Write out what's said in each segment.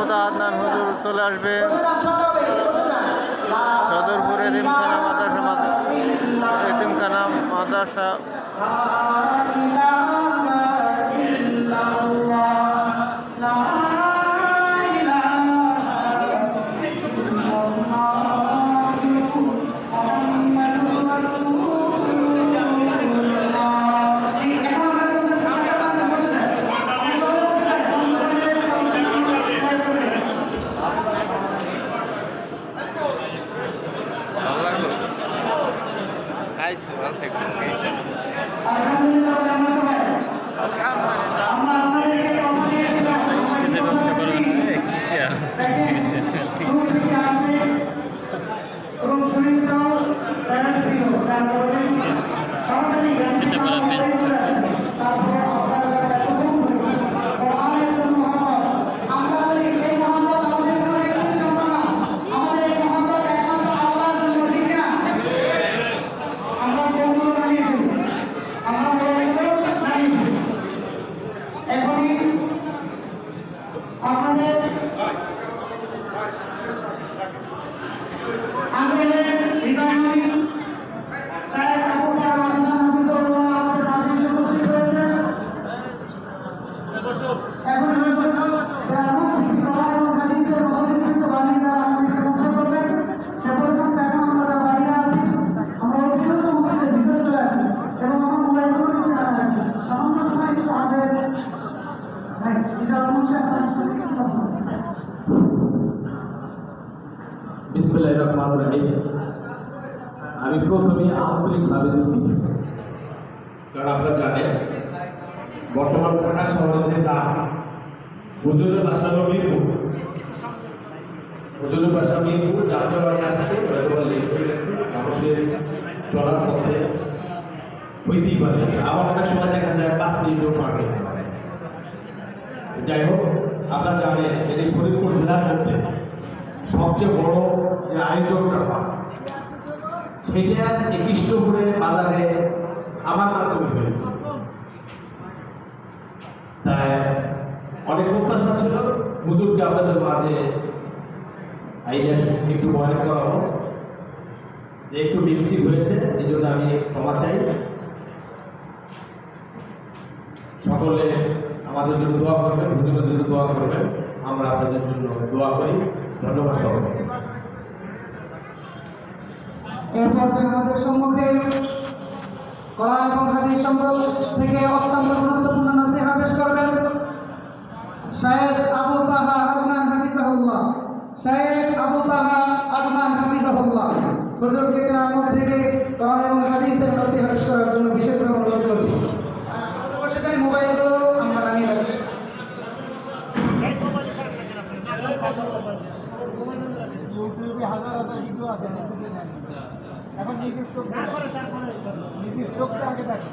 মোহাম্মদ আদনান হুজুর চলে আসবে সদরপুর এতিমখানা মাদ্রাসা স্টেজে কষ্ট করবেন যেতে পারে বেস্ট আমি প্রথমে আন্তরিকভাবে দুঃখিত, কারণ আপনারা জানেন বর্তমান ঢাকা শহরে যা হুজুরের বাসা মিরপুর, হুজুরের বাসা মিরপুর যাত্রাবাড়ি আসতে মানুষের চলার পথে হইতেই পারে, আবার অনেক সময় দেখা যায় 5 মিনিটও পার হতে পারে। যাই হোক, আপনারা জানেন এই ফরিদপুর জেলার মধ্যে সবচেয়ে বড় যে আয়োজনটা হয় সেটা কৃষ্ণপুরে বাজারে আমার মাধ্যমে হয়েছে। তাই অনেক প্রত্যাশা ছিল হুজুরকে আপনাদের মাঝে একটু মনে করাবো, যে একটু বৃষ্টি হয়েছে, এই জন্য আমি ক্ষমা চাই। সকলে আমাদের জন্য দোয়া করবেন, হুজুরের জন্য দোয়া করবেন, আমরা আপনাদের জন্য দোয়া করি। ধন্যবাদ সকলকে। এরপর আমাদের সম্মুখে কোরআন এবং হাদিস থেকে অত্যন্ত গুরুত্বপূর্ণ নসিহত পেশ করবেন শায়েখ আবু তাহা আদনান হাফিজাহুল্লাহ। শায়েখ আবু তাহা আদনান হাফিজাহুল্লাহ হুজুরকে গ্রাম থেকে কোরআন এবং হাদিসের নসিহত পেশ করার জন্য বিশেষভাবে অনুরোধ করছি। অবশ্যই মোবাইলগুলো আমরা নিয়ে রাখবো। ইউটিউবে হাজার হাজার ভিডিও আছে, এখন নিজের চোখ নিজের চোখটা আগে দেখে।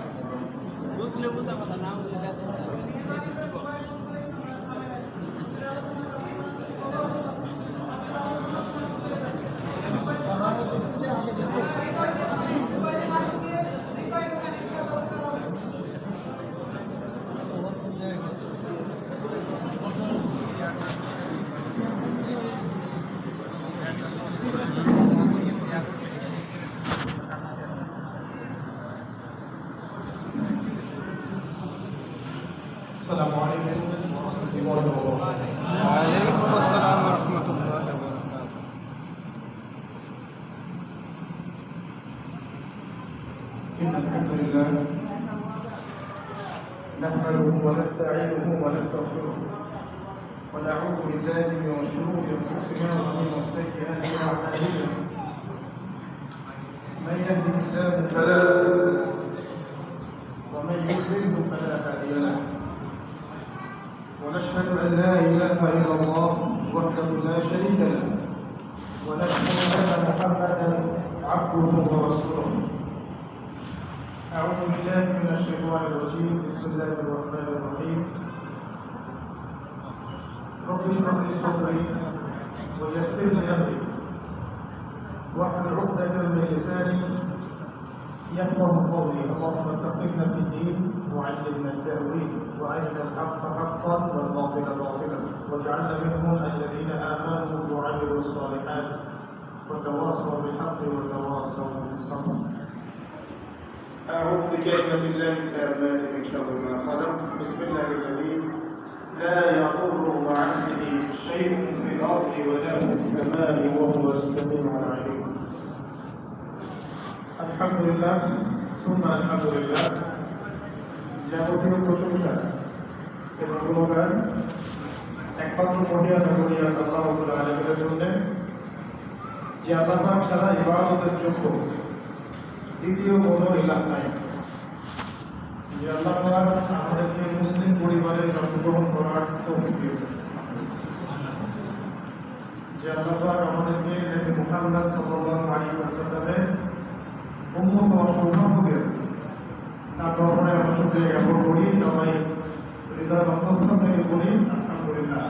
السلام عليكم ورحمة الله وبركاته. وعليكم السلام ورحمة الله وبركاته. إن الحمد لله نحمده ونستعينه ونستغفره ونعوذ بالله من شرور أنفسنا ومن سيئات أعمالنا. من يهده الله فلا ومن يضلل فلا هادي له. ونشهد أن لا إله إلا الله وحده لا شريك له، ونشهد أن محمدا عبده ورسوله. أعوذ بالله من الشيطان الرجيم. بسم الله الرحمن الرحيم. رب اشرح لي صدري ويسر لي أمري واحلل عقدة من لساني يفقه قولي. اللهم فقهنا في الدين وعلمنا التأويل وأرنا الحق حقا والباطل باطلا واجعلنا منهم الذين آمنوا وعملوا الصالحات وتواصوا بالحق وتواصوا بالصبر. أعوذ بكلمة الله التامات من شر ما خلق. بسم الله الذي لا يضر مع اسمه شيء في الأرض ولا في السماء وهو السميع العليم. الحمد لله ثم الحمد لله যাবতীয় প্রশংসা এবং গুণগান একমাত্র মহিয়ান মহিয়ান আল্লাহ রাব্বুল আলামিনের জন্য, যে আল্লাহ পাক ছাড়া ইবাদতের যোগ্য দ্বিতীয় কোনো ইলাহ নাই। যে আল্লাহ পাক আমাদেরকে মুসলিম পরিবারে জন্মগ্রহণ করার তৌফিক দিয়েছেন। যে আল্লাহ পাক আমাদেরকে নবী মুহাম্মদ সাল্লাল্লাহু আলাইহি ওয়াসাল্লামের উম্মত ও সৌভাগ্য দিয়েছেন। তারপরে আমরা শুকরিয়া জ্ঞাপন করি, সবাই হৃদয়ের অন্তঃস্থল থেকে বলি আলহামদুলিল্লাহ।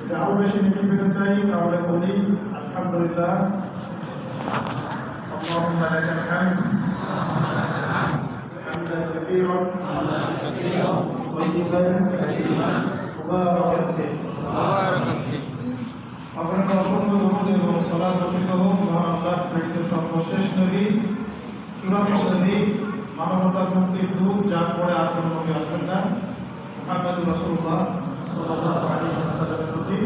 এটা আরো বেশি নিতে পেতে চাই, তাহলে বলি আলহামদুলিল্লাহ। اللهم لك الحمد حمدا كثيرا طيبا مباركا فيه। আপনাকে অসংখ্য ধন্যবাদ এবং সালাত বর্ষিত হোক মহান আল্লাহ প্রেরিত সর্বশেষ নবী, চূড়ান্ত নবী, মানবতার মুক্তির দূত, যার পরে আর কোনো নবী আসবেন না, মুহাম্মদুর রাসূলুল্লাহ সাল্লাল্লাহু আলাইহি ওয়াসাল্লামের প্রতি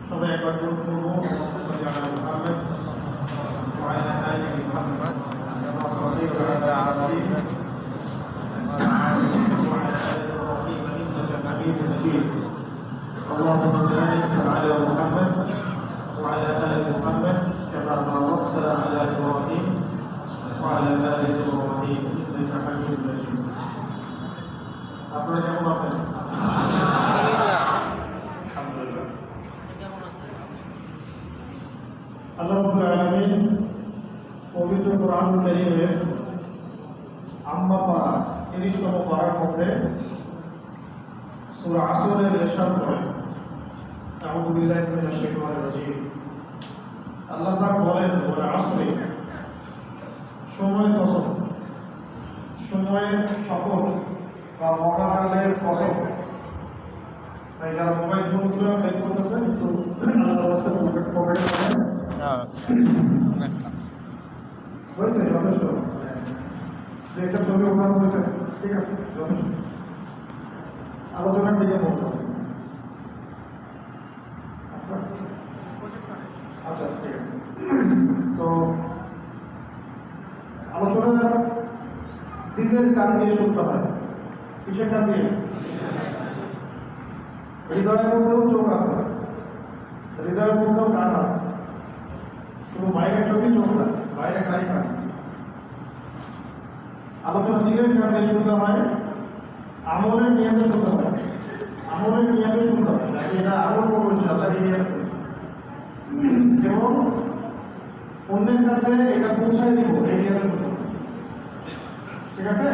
সবাই একবার দরুদ পড়ব। আল্লাহুম্মা সাল্লি আলা মুহাম্মদ ওয়া আলা আলি মুহাম্মদ কামা সাল্লাইতা আলা ইব্রাহিম ওয়া আলা আলি ইব্রাহিম ইন্নাকা হামিদুম মাজিদ। اللهم بارك على محمد وعلى ال محمد كما باركت على ابراهيم وعلى ال ابراهيم انك حميد مجيد. আপনারা কেমন আছেন? আলহামদুলিল্লাহ। আল্লাহ রাব্বুল আলামিন পবিত্র কোরআনুল কারীমের আম্মা পারা 30তম পারার মধ্যে সূরা আসরের ইরশাদ করেন, আউযু বিল্লাহি মিনাশ শাইতানির রাজীম। আল্লাহ পাক বলেন, ওয়াল আসরি, সময় কসম, সময়ের শপথ বা মহাকালের কসম। তাই যারা মোবাইল ফোনগুলো বের করতেছেন একটু আল্লাহর রাস্তায় পকেটে করেন। হয়েছে যথেষ্ট, একটা ছবি ওখানে হয়েছে, ঠিক আছে, যথেষ্ট। আলোচনার দিকে বলতে হবে। আচ্ছা ঠিক আছে। তো আলোচনা দিলের কান দিয়ে শুনতে হয়। কিসের কান দিয়ে? হৃদয়ের মধ্যেও চোখ আছে, হৃদয়ের মধ্যেও কান আছে। শুধু বাইরের চোখই চোখ না, বাইরে কানই কান। আলোচনা দিলের কান দিয়ে শুনতে হয়, আমলের নিয়মে শুনতে হয়, আমলের নিয়মে শুনতে হয়। এটা আমল করবো ইনশাআল্লাহ, এই নিয়ম এবং অন্যের কাছে এটা পৌঁছায় দিব, এই নিয়মে শুনতে হবে। ঠিক আছে?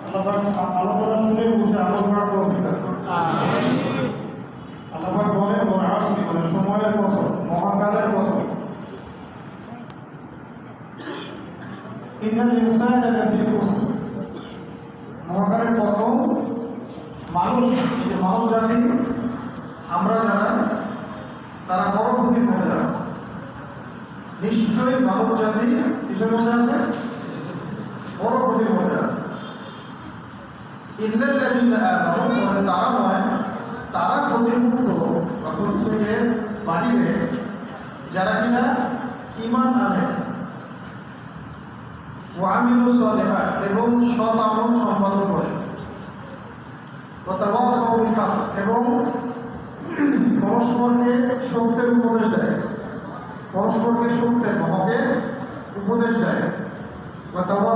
আল্লাহ পাক আলোচনা শুনে বুঝে আমল করার তৌফিক দান করুন। আল্লাহ পাক বলেন, ওয়াল আসরি, মানে সময়ের কসম, মহাকালের কসম। ইন্নাল ইনসানা লাফি খুসর, মহাকালের কসম। মানুষ, যে মানব জাতি, আমরা যারা, তারা বড় ক্ষতির মধ্যে আছে। নিশ্চয়ই মানব জাতি কিসের মধ্যে আছে? বড় ক্ষতির মধ্যে আছে। ইল্লাল্লাযীনা আমানু, তবে তারা নয়, তারা ক্ষতিমুক্ত বা ক্ষতি থেকে বাহিরে, যারা কিনা ঈমান আনে, ওয়া আমিলুস সালিহাত, এবং সৎ আমল সম্পাদন করে, এবং পরস্পরকে সত্যের উপদেশ দেয়, পরস্পরকে সত্যের হকের উপদেশ দেয়, বা এবং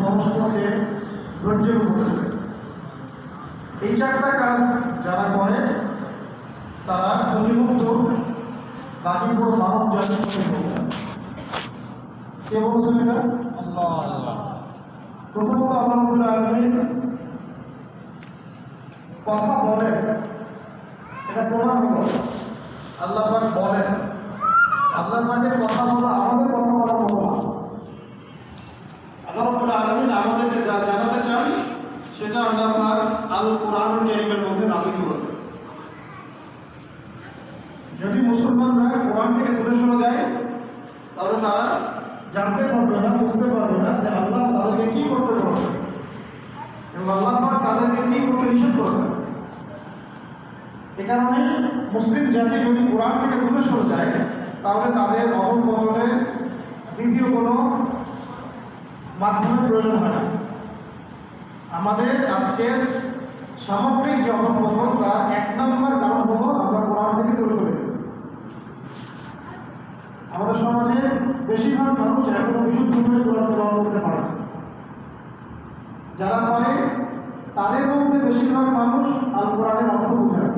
পরস্পরকে ধৈর্যের উপদেশ দেয়। এই চারটা কাজ যারা করে তারা ক্ষতিমুক্ত, বাকি পুরো মানব জাতি ক্ষতিমুক্ত। কে বলছেন এটা? আল্লাহ। প্রথমত আল্লাহ রাব্বুল আলামিন কথা বলেন, এটা প্রমাণ হলো আল্লাহ পাক বলেন। আল্লাহ পাকের কথা বলা আমাদের কথা বলার মতো না। আল্লাহ পারবে না, বুঝতে পারবে না যে আল্লাহ তাদেরকে কি করতে বলেছে এবং আল্লাহ পাক তাদেরকে কি করতে নিষেধ করেছে। এ কারণে মুসলিম জাতি যদি কোরআন থেকে দূরে সরে যায় তাহলে তাদের অবলম্বনের দ্বিতীয় কোনো মাধ্যমের প্রয়োজন হয় না। আমাদের আজকের সামগ্রিক যে অবলম্বন তার 1 নম্বর কারণ হলো আমরা কোরআন থেকে দূরে সরে গেছি। আমাদের সমাজে বেশিরভাগ মানুষ এখনো বিশুদ্ধভাবে কোরআন তেলাওয়াত করতে পারে না। যারা পারে তাদের মধ্যে বেশিরভাগ মানুষ আল কোরআনের অর্থ বুঝে না।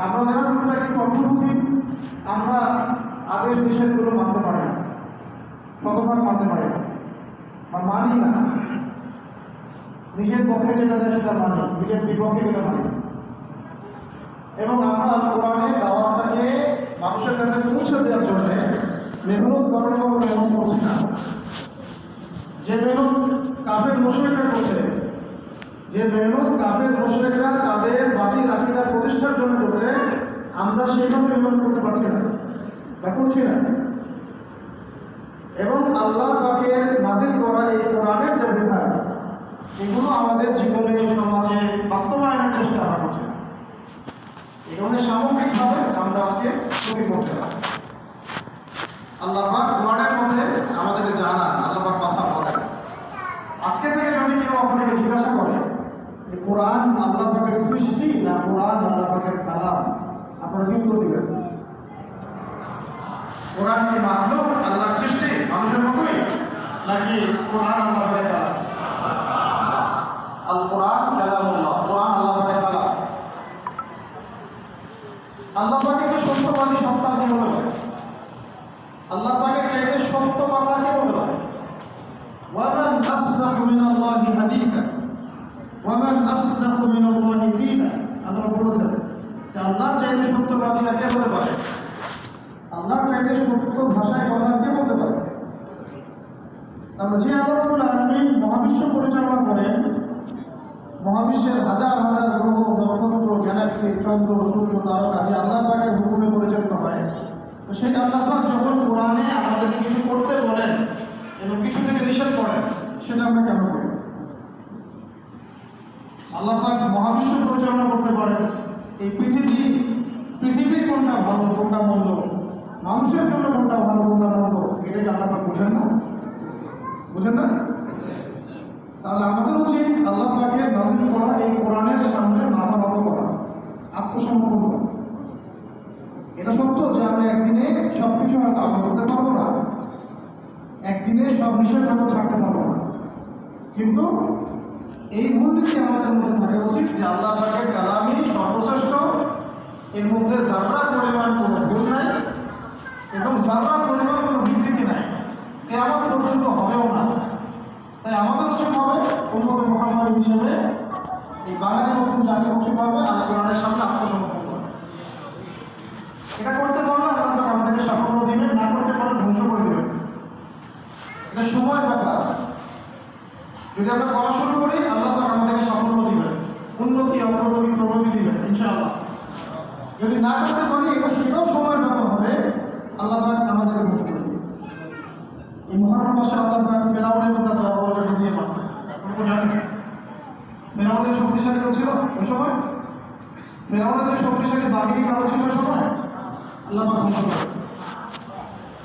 আমরা যারা টুকটাক একটু অর্থ বুঝি আমরা আদেশ নিষেধগুলো মানতে পারি না, শতভাগ মানতে পারি না বা মানি না। নিজের পক্ষে যেটা দেয় সেটা মানি, নিজের বিপক্ষে যেটা মানি। এবং আমরা কোরআনের দাওয়াতটাকে মানুষের কাছে পৌঁছে দেওয়ার জন্য মেহনত করার মতো মেহনত করছি না। যে মেহনত কাফের মুশরিকরা করছে, যে মেহনত কাফের মুশরিকরা তাদের বাতিল আকীদা প্রতিষ্ঠার জন্য করছে, আমরা সেইভাবে মেহনত করতে পারছি না বা করছি না। এবং আল্লাহ পাকের নাজিল করা এই কোরআনের যে বিধান এগুলো আমাদের জীবনে সমাজে বাস্তবায়নের চেষ্টা আমরা করছি না। এই কারণে সামগ্রিকভাবে আমরা আজকে ক্ষতি করতে পারি। আল্লাহ পাক কোরআনের মধ্যে আমাদেরকে জানান, আল্লাহ পাক কথা বলেন। আজকে থেকে যদি কেউ আপনাকে জিজ্ঞাসা করে যে কোরআন আল্লাহ পাকের সৃষ্টি না কোরআন আল্লাহ পাকের কালাম, আপনারা কি উত্তর দিবেন? কোরআন কি মাখলুক, আল্লাহর সৃষ্টি, মানুষের মতোই, নাকি কোরআন আল্লাহ পাকের কালাম? আল কোরআন কালামুল্লাহ, কোরআন আল্লাহ পাকের কালাম। আল্লাহ পাকের যে সত্যবাদী সত্তা কে বলে পারে? আল্লাহ পাকের চাইতে সত্য কথা কে বলে পারে? ওয়ামান আসদাকু মিনাল্লাহি হাদীসা ওয়ামান আসদাকু মিনাল্লাহি দীনা। আল্লাহ বলেছেন যে আল্লাহর চাইতে সত্যবাদী কে বলে পারে? আল্লাহর চাইতে সত্য ভাষায় কথা কে বলতে পারে? আমরা যে আল্লাহ রাব্বুল আলামিন মহাবিশ্ব পরিচালনা করেন, মহাবিশ্বের হাজার হাজার গ্রহ, নক্ষত্র, গ্যালাক্সি, চন্দ্র, সূর্য, তারকা যে আল্লাহ পাকের হুকুমে পরিচালিত হয়, তো সেই আল্লাহ পাক যখন কোরআনে আমাদেরকে কিছু করতে বলেন এবং কিছু থেকে নিষেধ করেন, সেটা আমরা কেন করি? আল্লাহ পাক মহাবিশ্ব পরিচালনা করতে পারেন, এই পৃথিবীর কোনটা ভালো কোনটা মন্দ, মানুষের জন্য কোনটা ভালো কোনটা মন্দ, এটাকে আল্লাহ পাক বোঝেন না? বুঝেন না? তাহলে আমাদের উচিত আল্লাহ পাকের নাজিল করা এই কোরআনের সামনে মাথা নত করা, আত্মসমর্পণ করা। এটা সত্য যে আমরা একদিনে সবকিছু হয়তো আমল করতে পারবো না, একদিনে সব নিষেধাজ্ঞা ছাড়তে পারবো না, কিন্তু এই মূলনীতি আমাদের মধ্যে থাকা উচিত যে আল্লাহ পাকের কালামই সর্বশ্রেষ্ঠ, এর মধ্যে যারা পরিমাণ কোনো ভুল নাই এবং যারা পরিমাণ কোনো বিকৃতি নাই, কেমন পর্যন্ত হবেও না। তাই আমাদের উচিত হবে উম্মতে মুহাম্মাদ হিসেবে এই বাঙালি মুসলিম জাতি উচিত হবে আর কোরআনের সামনে আত্মসমর্পণ করা। এটা করতে পারলে আল্লাহ পাক আমাদেরকে সাফল্য দিবেন, না করতে পারলে ধ্বংস করে দেবেন। এটা সময় ব্যাপার। যদি আমরা করা শুরু করি আল্লাহ পাক আমাদেরকে সাফল্য দিবেন, উন্নতি অগ্রগতি প্রগতি দিবেন ইনশাআল্লাহ। যদি না করতে পারি সেটাও সময়ের ব্যাপার হবে, আল্লাহ পাক আমাদেরকে ধ্বংস করে দেবেন। এই মুহররম মাসে আল্লাহ পাক ফেরাউনের কথা অলরেডি দিয়ে মাসে আপনারা জানেন ফেরাউনের শক্তিশালী ছিল ওই সময়, ফেরাউনের যে শক্তিশালী বাহিনী কারো ছিল ওই সময়, আল্লাহ পাক ধ্বংস করে।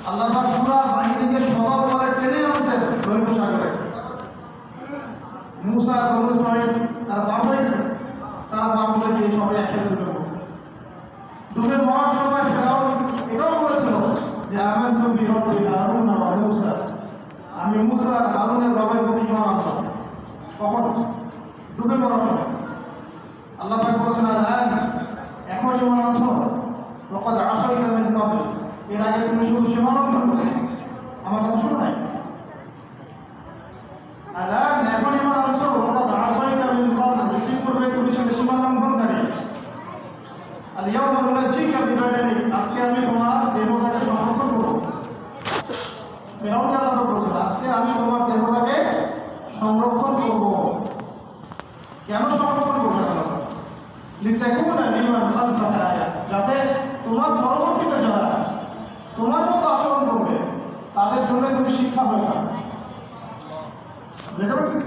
আল্লাহ পাক পুরো বাহিনীকে সদর করে টেনে আনছেন লোহিত সাগরে। মুসা বনু ইসরাঈল তারা পার হয়ে গেছে, তারা পার হয়ে গিয়ে সবাই একসাথে ডুবে পড়ছে। ডুবে মরার সময় ফেরাউন এটাও বলেছিল যে আমানতু বিরব্বি হারুন ওয়া মূসা, আমি মূসা আর হারুনের রবের প্রতি ঈমান আনলাম। কখন? ডুবে মরার সময়। আল্লাহ পাক বলেছেন আল্লাহ এখন ঈমান আনছো, লাকাদ আসাইতা মিন ক্বাবল, এর আগে তুমি শুধু সীমা লঙ্ঘন করে আমার কথা শুনো নাই। আল্লাহ এখন ঈমান আনছো, লাকাদ আসাইতা মিন ক্বাবল, বেশি করবে তুমি সে সীমা লঙ্ঘনকারী। আল-ইয়াওমা নুনাজ্জিকা বিবাদানিক, আজকে আমি তোমার দেহটাকে সংরক্ষণ করব। ফেরাউন আল্লাহ বলেছেন আজকে আমি তোমার দেহটাকে সংরক্ষণ করব। কেন সংরক্ষণ করবে আল্লাহ? লিতাকুনা লিমান খালফাকা আয়াত, যাতে তোমার পরবর্তীতে যারা তোমার মতো আচরণ করবে শিক্ষা হয়ে থাকে। বুঝতে পারছিস?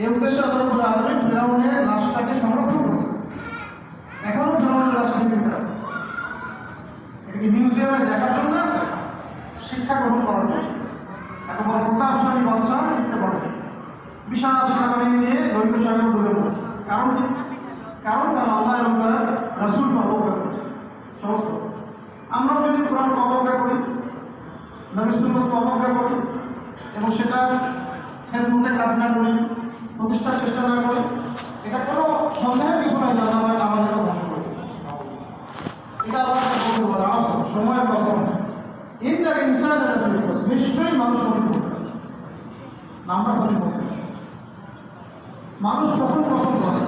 এই উদ্দেশ্যে আল্লাহ রাব্বুল আলামিন ফিরআউনের লাশটাকে সংরক্ষণ করেছে। এখনো ফিরআউনের লাশ জীবিত আছে। এটা কি মিউজিয়ামে দেখার জন্য আছে? শিক্ষা গ্রহণ করার জন্য। এত বড় প্রতাপশালী বাদশাহ লিখতে পারবে, বিশাল সেনাবাহিনী নিয়ে দৈত্য সাগরে ডুবে পড়েছে। কারণ কি? কারণ তারা আল্লাহ এবং তার রাসূলকে অবজ্ঞা করেছে। সহজ কথা। আমরাও যদি কোরআনকে অবজ্ঞা করি, নবী সুন্নাহকে অবজ্ঞা করি এবং সেটা খেদমতের কাজ না করি, প্রতিষ্ঠার চেষ্টা না করি, এটা কোনো সন্দেহের কিছু নাই যে আল্লাহ আমাদেরকে ধ্বংস করে দেবে। এটা আল্লাহ বলতে বলা আসো সময়ের কসম, ইন্নাল ইনসানা লাফি খুসর, নিশ্চয়ই মানুষ ক্ষতিগ্রস্ত আছে। আমরা ক্ষতিগ্রস্ত। মানুষ কখন কসম করে?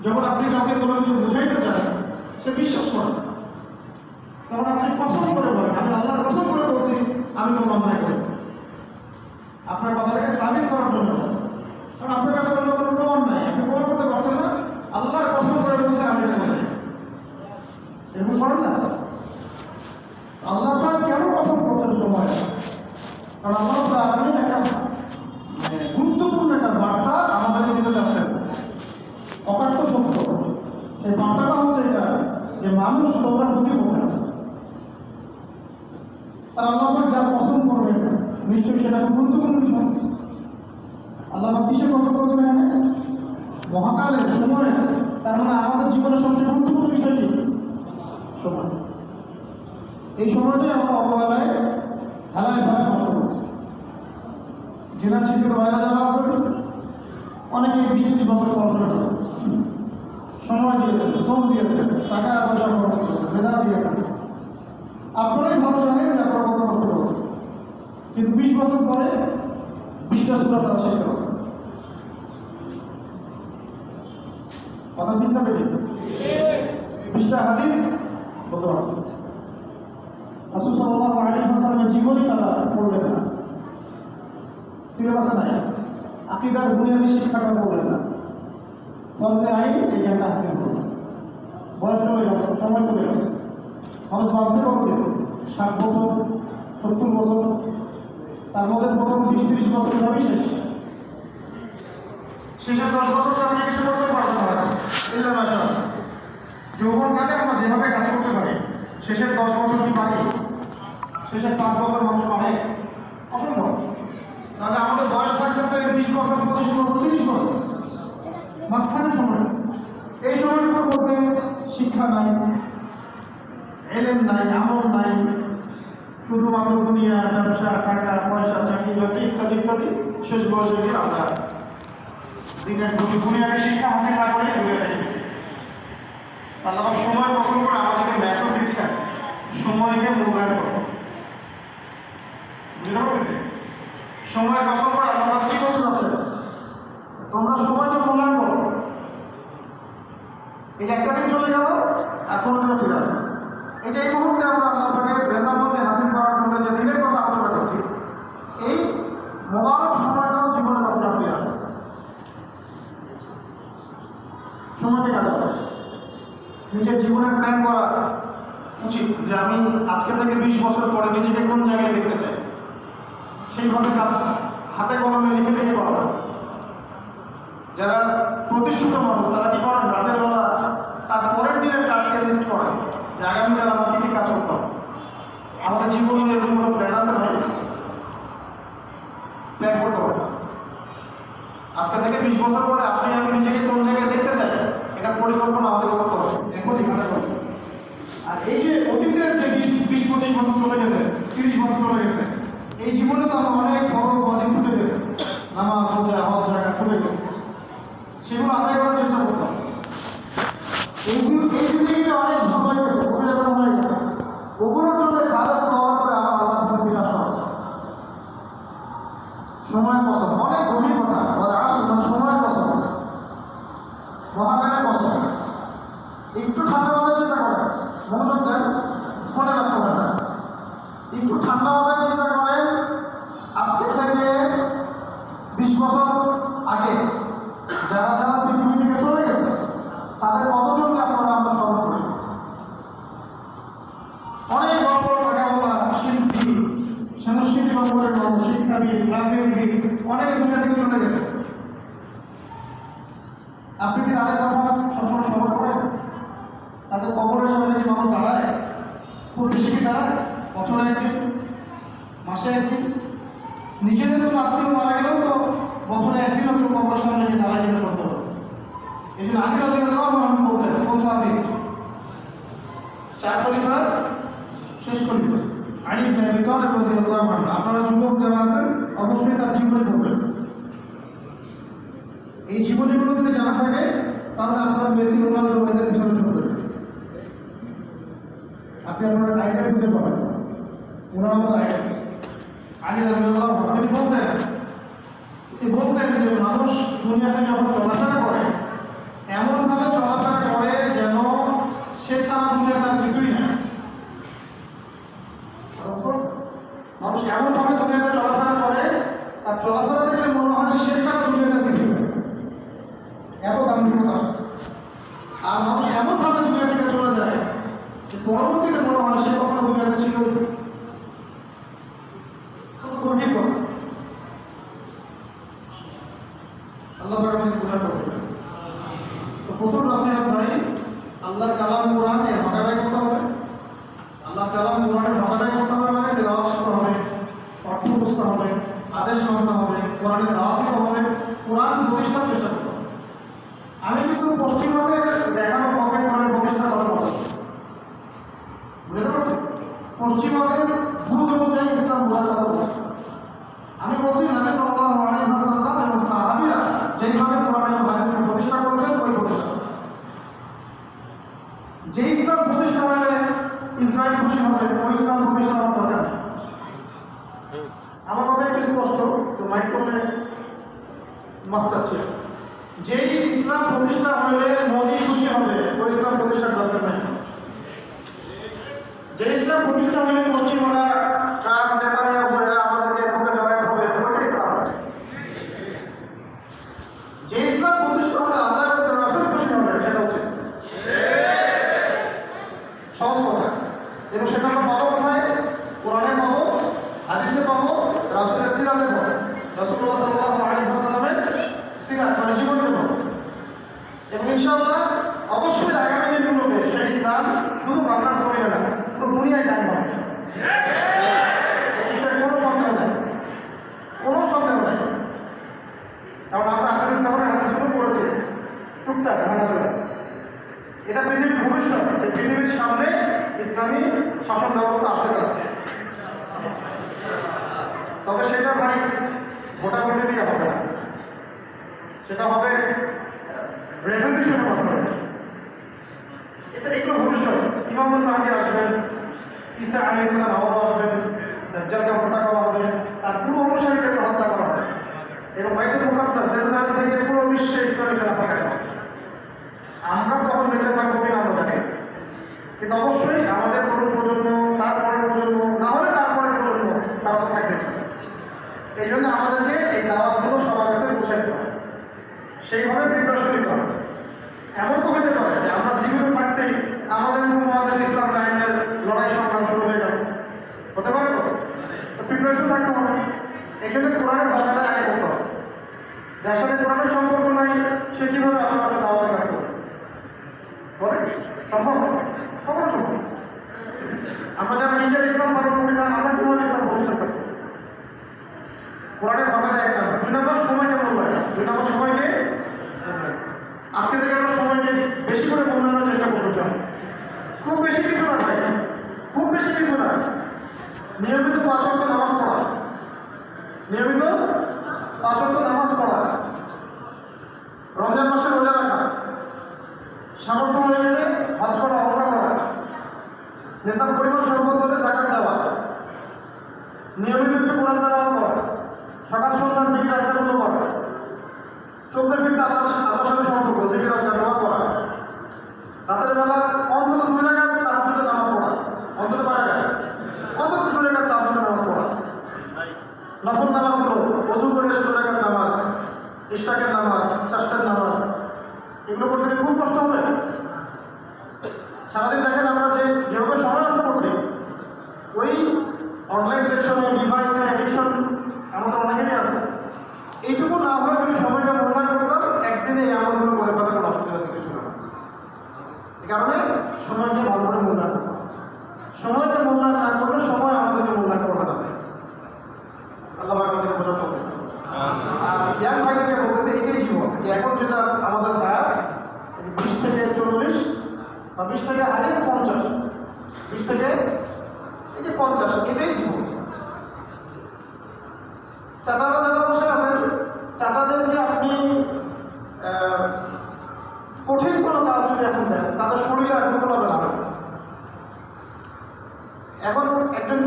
যখন আপনি কাউকে কোনো কিছু বোঝাইতে চান, সে বিশ্বাস করে, তখন আপনি কসম করে বলেন, আমি আল্লাহর কসম করে বলছি আমি কোনো অন্যায় করি। আপনার কথাটাকে সাবিত করার জন্য, কারণ আপনার কাছে অন্য কোনো প্রমাণ নাই, আপনি প্রমাণ করতে পারছেন না, আল্লাহর কসম করে বলছে আমি এটা করি। এরকম করেন না? আল্লাহ পাক কেন কসম করছেন সময়? কারণ আল্লাহ তাআলা একটা গুরুত্বপূর্ণ একটা বার্তা আমাদেরকে দিতে যাচ্ছেন, অকাট্য সত্য। সেই বার্তাটা হচ্ছে এটা যে মানুষ তোমরা ক্ষতি করতে আছে, আর আল্লাহ পাক যা পছন্দ করবেন নিশ্চয়ই সেটা খুব গুরুত্বপূর্ণ বিষয়। আল্লাহ পাক কিসের পছন্দ করছেন এখানে? মহাকালের সময়। তার মানে আমাদের জীবনের সবচেয়ে গুরুত্বপূর্ণ বিষয়টি সময়। এই সময়টাই আমরা অবহেলায় হেলায় ফেলায় নষ্ট করছি। জেনার শিক্ষিত বাইরে যারা আছে অনেকে 20-30 বছর পড়াশোনা করেছে, সময় দিয়েছে, শ্রম দিয়েছে, টাকা পয়সা খরচ করেছে, মেধা দিয়েছে। আপনারাই ভালো জানেন যে আপনারা কত কষ্ট করেছে, কিন্তু 20 বছর পরে 20টা সূরা তারা শিখতে পারে। কথা ঠিক না বেঠিক? 20টা হাদিস বলতে পারছে। রাসূল সাল্লাল্লাহু আলাইহি ওয়াসাল্লামের জীবনী তারা পড়লেন না, সিলেবাসে নাই। আকীদার বুনিয়াদী শিক্ষাটা পড়লেন না, ফরজে আইন এই জ্ঞানটা হাসিল করলেন। বয়স চলে গেল, সময় চলে গেল, মানুষ বাঁচতে কত দিন? 60 বছর, 70 বছর, তার মধ্যে প্রথম 20-30 বছর ভাবি শেষ। শেষের 10 বছর আপনি কিছু করতে পারবেন না। এই যে ভাষা যৌবন কালে আমরা যেভাবে কাজ করতে পারি, শেষের 10 বছর কি পারি? শেষের 5 বছর মানুষ পারে? অসম্ভব। তাহলে আমাদের বয়স থাকতেছে 20 বছর, 25 বছর, 30 বছর, মাঝখানে সময়। এই সময়টুকুর মধ্যে শিক্ষা নাই, এলেম নাই, আমল নাই, শুধুমাত্র দুনিয়া, ব্যবসা, টাকা পয়সা, চাকরি বাকরি ইত্যাদি ইত্যাদি। শেষ বয়সে গিয়ে আমরা দিনের দুনিয়াকে শিক্ষা হাসিল না করে ঘুরে থাকি। আল্লাহ সময় পছন্দ করে আমাদেরকে মেসেজ দিচ্ছেন, সময়কে মূল্যায়ন করো। বুঝতে পারছি? সময় পছন্দ করে আল্লাহ কি করতে যাচ্ছে? তোমরা সময়কে মূল্যায়ন করো। এই একটা দিন চলে গেল, আর কোনো দিনও ফিরে আসবে। এই যে এই মুহূর্তে আমরা আল্লাহকে রেজামতে হাসিল করার জন্য যে দিনের কথা আলোচনা করছি, এই মোবারক সময়টাও জীবনে কতটা ফিরে আসবে। সময়কে কাজে লাগাও। নিজের জীবনের প্ল্যান করা উচিত যে আমি আজকে থেকে 20 বছর পরে নিজেকে কোন জায়গায় দেখতে চাই, সেইভাবে কাজ হাতে কলমে লিখে লিখে করা। যারা প্রতিষ্ঠিত মানুষ তারা কি করেন? রাতের বেলা তার পরের দিনের কাজকে লিস্ট করেন যে আগামীকাল আমার কি কি কাজ করতে হবে। আমাদের জীবনে এরকম কোনো প্ল্যান আছে ভাই? প্ল্যান করতে হবে। আজকে থেকে 20 বছর পরে আপনি আমি নিজেকে কোন জায়গায় দেখতে চাই, এটা পরিকল্পনা আমাদের করতে হবে এখন এখানে করতে। আর এই যে অতীতের যে 20-25 বছর চলে গেছে, 30 বছর চলে গেছে, এই জীবনে তো আমার অনেক খরচ অনেক ছুটে গেছে, নামাজ রোজা হজ জায়গা ছুটে গেছে, সেগুলো আদায় করার চেষ্টা করতে হবে। এই জিনিসটা অনেক ভালো হয়ে গেছে, পরিবর্তন হয়ে গেছে, ওগুলোর জন্য খালাস পাওয়ার পরে আমার আল্লাহ ধরে বিনাশ হবে। সময় পছন্দ অনেক গভীর কথা, সময় পছন্দ, মহাকালের পছন্দ। একটু ঠান্ডা মাথায় চিন্তা করেন, মনোযোগ দেন, ফোনে ব্যস্ত হবে না। একটু ঠান্ডা মাথায় চিন্তা করেন, আজকে থেকে 20 বছর আগে যারা যারা পৃথিবী থেকে চলে গেছে তাদের কতজনকে আপনারা আমরা স্মরণ করি? অনেক বড় বড় টাকা বলা শিল্পী, সংস্কৃতি নম্বরের মানুষ, শিক্ষাবিদ, রাজনীতিবিদ অনেকে দুনিয়া থেকে চলে গেছে। আপনি কি তাদের কথা সবসময় স্মরণ করেন? তাদের কবরের সামনে কি মানুষ দাঁড়ায়? খুব বেশি কি দাঁড়ায়? বছরে একদিন, মাসে একদিন, নিজেদের তো আত্মীয় মারা গেলেও তো বছরে একদিনও কেউ কবরের সামনে গিয়ে দাঁড়ায় গেলে করতে পারছে। এই জন্য আলী রাদিয়াল্লাহু আনহু বলতেন, কোন সাহাবী? 4 খলিফার শেষ খলিফা আলী ইবনে আবি তালিব রাদিয়াল্লাহু আনহু। আপনারা যুবক যারা আছেন অবশ্যই তার জীবনী পড়বেন। এই জীবনীগুলো যদি জানা থাকে তাহলে আপনারা মেসি, রোনালদো এদের পিছনে ছুটবেন। আপনি আপনার আইডিয়া খুঁজে পাবেন, ওনার আমাদের আইডিয়া। আলী রাদিয়াল্লাহু আনহু তিনি বলতেন যে মানুষ দুনিয়াতে যখন চলাফেরা করে এমনভাবে চলাফেরা করে যেন সে ছাড়া দুনিয়া তার কিছুই না। মানুষ এমনভাবে দুনিয়াতে চলাফেরা করে, তার চলাফেরা দেখলে মনে হয় সে ছাড়া দুনিয়া তার কিছুই না, এত দামি কথা। আর মানুষ এমনভাবে দুনিয়া থেকে চলে যায় যে পরবর্তীতে মনে হয় সে কখনো দুনিয়াতে ছিল। গভীর কথা। আল্লাহ পাক আমাদের গুনাহ করবে। তো প্রথম নসিহত ভাই, আল্লাহর কালাম কোরআনে হকাদাই করতে হবে। আল্লাহর কালাম কোরআনে হকাদাই করতে হবে মানে তেলাওয়াত করতে হবে, অর্থ বুঝতে হবে, আদেশ মানতে হবে, কোরআনের দাওয়াত দিতে হবে, কোরআন প্রতিষ্ঠার চেষ্টা করতে হবে। আমি কিন্তু পশ্চিমবঙ্গের দেখানো পথে কোরআনের প্রতিষ্ঠা করা বলছি, বুঝতে পারছেন? পশ্চিমবঙ্গের ভূত অনুযায়ী ইসলাম বোঝার কথা বলছি। আমি বলছি নবী সাল্লাল্লাহু আলাইহি ওয়াসাল্লাম এবং সাহাবীরা যেভাবে কোরআন এবং হাদিসকে প্রতিষ্ঠা করেছেন ওই প্রতিষ্ঠা। যে ইসলাম প্রতিষ্ঠা হলে ইসরায়েল খুশি হবে ওই ইসলাম প্রতিষ্ঠা হওয়ার দরকার নেই। আমার কথা একটু স্পষ্ট, তো মাইক করলে মাফ চাচ্ছি। যেই ইসলাম প্রতিষ্ঠা হলে মোদি খুশি হবে ওই ইসলাম প্রতিষ্ঠার দরকার নেই। যে ইসলাম প্রতিষ্ঠা হলে পশ্চিমরা ট্রাক নেপালে ওরা আমাদেরকে বুকে জড়ায় হবে ওইটা ইসলাম। যে ইসলাম প্রতিষ্ঠা হলে আল্লাহ এবং রাসূল খুশি হবে সেটা হচ্ছে ইসলাম। সহজ কথা। এবং সেটা আমরা পাবো কোথায়? কোরআনে পাবো, হাদিসে পাবো, রাসূলের সিরাতে পাবো। রাসূলুল্লাহ সাল্লাল্লাহু আলাইহি ওয়াসাল্লামের সিরাত মানে জীবনীতে পাবো। এবং ইনশাআল্লাহ অবশ্যই আগামী দিনগুলোতে সেই ইসলাম শুধু বাংলার জমিনে না, পুরো দুনিয়ায় কায়েম হবে। এই বিষয়ে কোনো সন্দেহ নাই, কোনো সন্দেহ নাই। কারণ আমরা আফগানিস্তানের হাদিসগুলো পড়েছি টুকটাক ভাঙা চলে। এটা পৃথিবীর ভবিষ্যৎ, যে পৃথিবীর সামনে ইসলামী শাসন ব্যবস্থা আসতে যাচ্ছে। তবে সেটা ভাই ভোটাভুটি দিয়ে হবে না, সেটা হবে রেভলিউশনের মাধ্যমে। এটা এগুলো ভবিষ্যৎ। ইমামুল মাহদী আসবেন, ঈসা আলাইহিস সালাম আবার আসবেন, দাজ্জালকে হত্যা করা হবে, তার পুরো অনুসারীদেরকে হত্যা করা হবে। এবং বাইতুল মুকাদ্দাস জেরুজালেম থেকে পুরো বিশ্বে ইসলামী খেলাফত কায়েম হবে। আমরা তখন বেঁচে থাকবো কিনা আমরা জানি, কিন্তু অবশ্যই আমাদের তরুণ প্রজন্ম, তারপরের প্রজন্ম, না হলে তারপরের প্রজন্ম তারা তো থাকবে। এই জন্য আমাদেরকে এই দাওয়াতগুলো সবার কাছে পৌঁছাইতে হবে, সেইভাবে প্রিপারেশন নিতে হবে। এমন তো হতে পারে যে আমরা জীবিত থাকতেই আমাদের উপমহাদেশে ইসলাম কায়েমের লড়াই সংগ্রাম শুরু হয়ে যাবে, হতে পারে। তো প্রিপারেশন থাকতে হবে। এক্ষেত্রে কোরআনের ভাষাটা আগে করতে হবে। যার সাথে কোরআনের সম্পর্ক নাই সে কীভাবে আপনার কাছে দাওয়াতে কাজ করবে? বলে সম্ভব? কখনো সম্ভব। আমরা যারা নিজের ইসলাম পালন করি না, আমরা কীভাবে ইসলাম প্রতিষ্ঠা করবো? কোরআনের ভাষাটা একটা। 2 নম্বর সময়কে মূল্যায়ন। 2 নম্বর সময়কে আজকে থেকে আমরা সময়কে বেশি করে মূল্যায়নের চেষ্টা করতে চাই। খুব বেশি কিছু না ভাই, খুব বেশি কিছু না। নিয়মিত 5 ওয়াক্ত নামাজ পড়া, নিয়মিত 5 ওয়াক্ত নামাজ পড়া, রমজান মাসে রোজা রাখা, সামর্থ্য হয়ে গেলে হজ করা, ওমরা করা, নেশার পরিমাণ সম্পদ হলে যাকাত দেওয়া, নিয়মিত একটু কোরআন তেলাওয়াত করা, সকাল সন্ধ্যা জিকির আজকারগুলো করা, চলতে ফিরতে আল্লাহর সাথে সম্পর্ক, জিকির আজকার দোয়া করা, রাতের বেলা অন্তত 2 রাকাত তাহাজ্জুদের নামাজ পড়া, অন্তত 2 রাকাত, অন্তত 2 রাকাত তাহাজ্জুদের নামাজ পড়া, নফল নামাজগুলো ওযু করে 2 রাকাত নামাজ, ইশরাকের নামাজ, চারটার নামাজ, এগুলো করতে গেলে খুব কষ্ট হবে। সারাদিন দেখেন আমরা যেভাবে সময় নষ্ট করছি, ওই অনলাইন সেকশনে, ডিভাইসে, এইটুকু না হয় যদি সময়টা মূল্যায়ন করতাম একদিনে এই আমলগুলো করে ফেলা কোনো অসুবিধা কিছু না। এই কারণে সময়কে ভালো করে মূল্যায়ন করতে হবে। সময়কে মূল্যায়ন না করলে সময় আমাদেরকে মূল্যায়ন করবে না। আল্লাহ আমাদেরকে বোঝাতে হবে। আর ইয়াং ভাইদেরকে বলতেছে এইটাই জীবন, যে এখন যেটা আমাদের হায়াত 20 থেকে 40 বা 20 থেকে হাইয়েস্ট 50, 20 থেকে এই যে 50, এটাই জীবন। চাচারা যারা বসে আছেন, চাচাদেরকে আপনি কঠিন কোনো কাজ যদি এখন দেন, তাদের শরীরে এখন কোনো হবে না। এখন একজন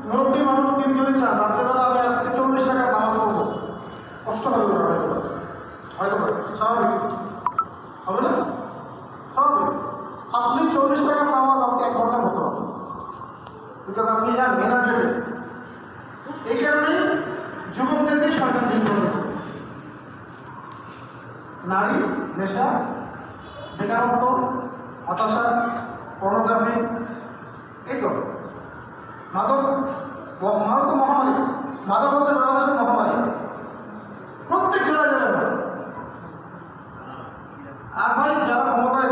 মুরব্বী মানুষ 3 জনই চান রাত্রেবেলা আমি আজকে 40 টাকার নামাজ পড়বো, কষ্ট হবে না, হয়তো স্বাভাবিক হবে না, স্বাভাবিক। আপনি 40 টাকার নামাজ আজকে 1 ঘন্টা হতো, বিকজ আপনি যান এনার্জেটিক। এই কারণে যুবকদেরকে সরকার নির্ভর করে নারী, নেশা, বেকারত্ব, হতাশা, পর্নোগ্রাফি, এই তো মাদক তো মহামারী। মাদক হচ্ছে বাংলাদেশের মহামারী, প্রত্যেক জেলায় জেলায়। আর ভাই যারা ক্ষমতায়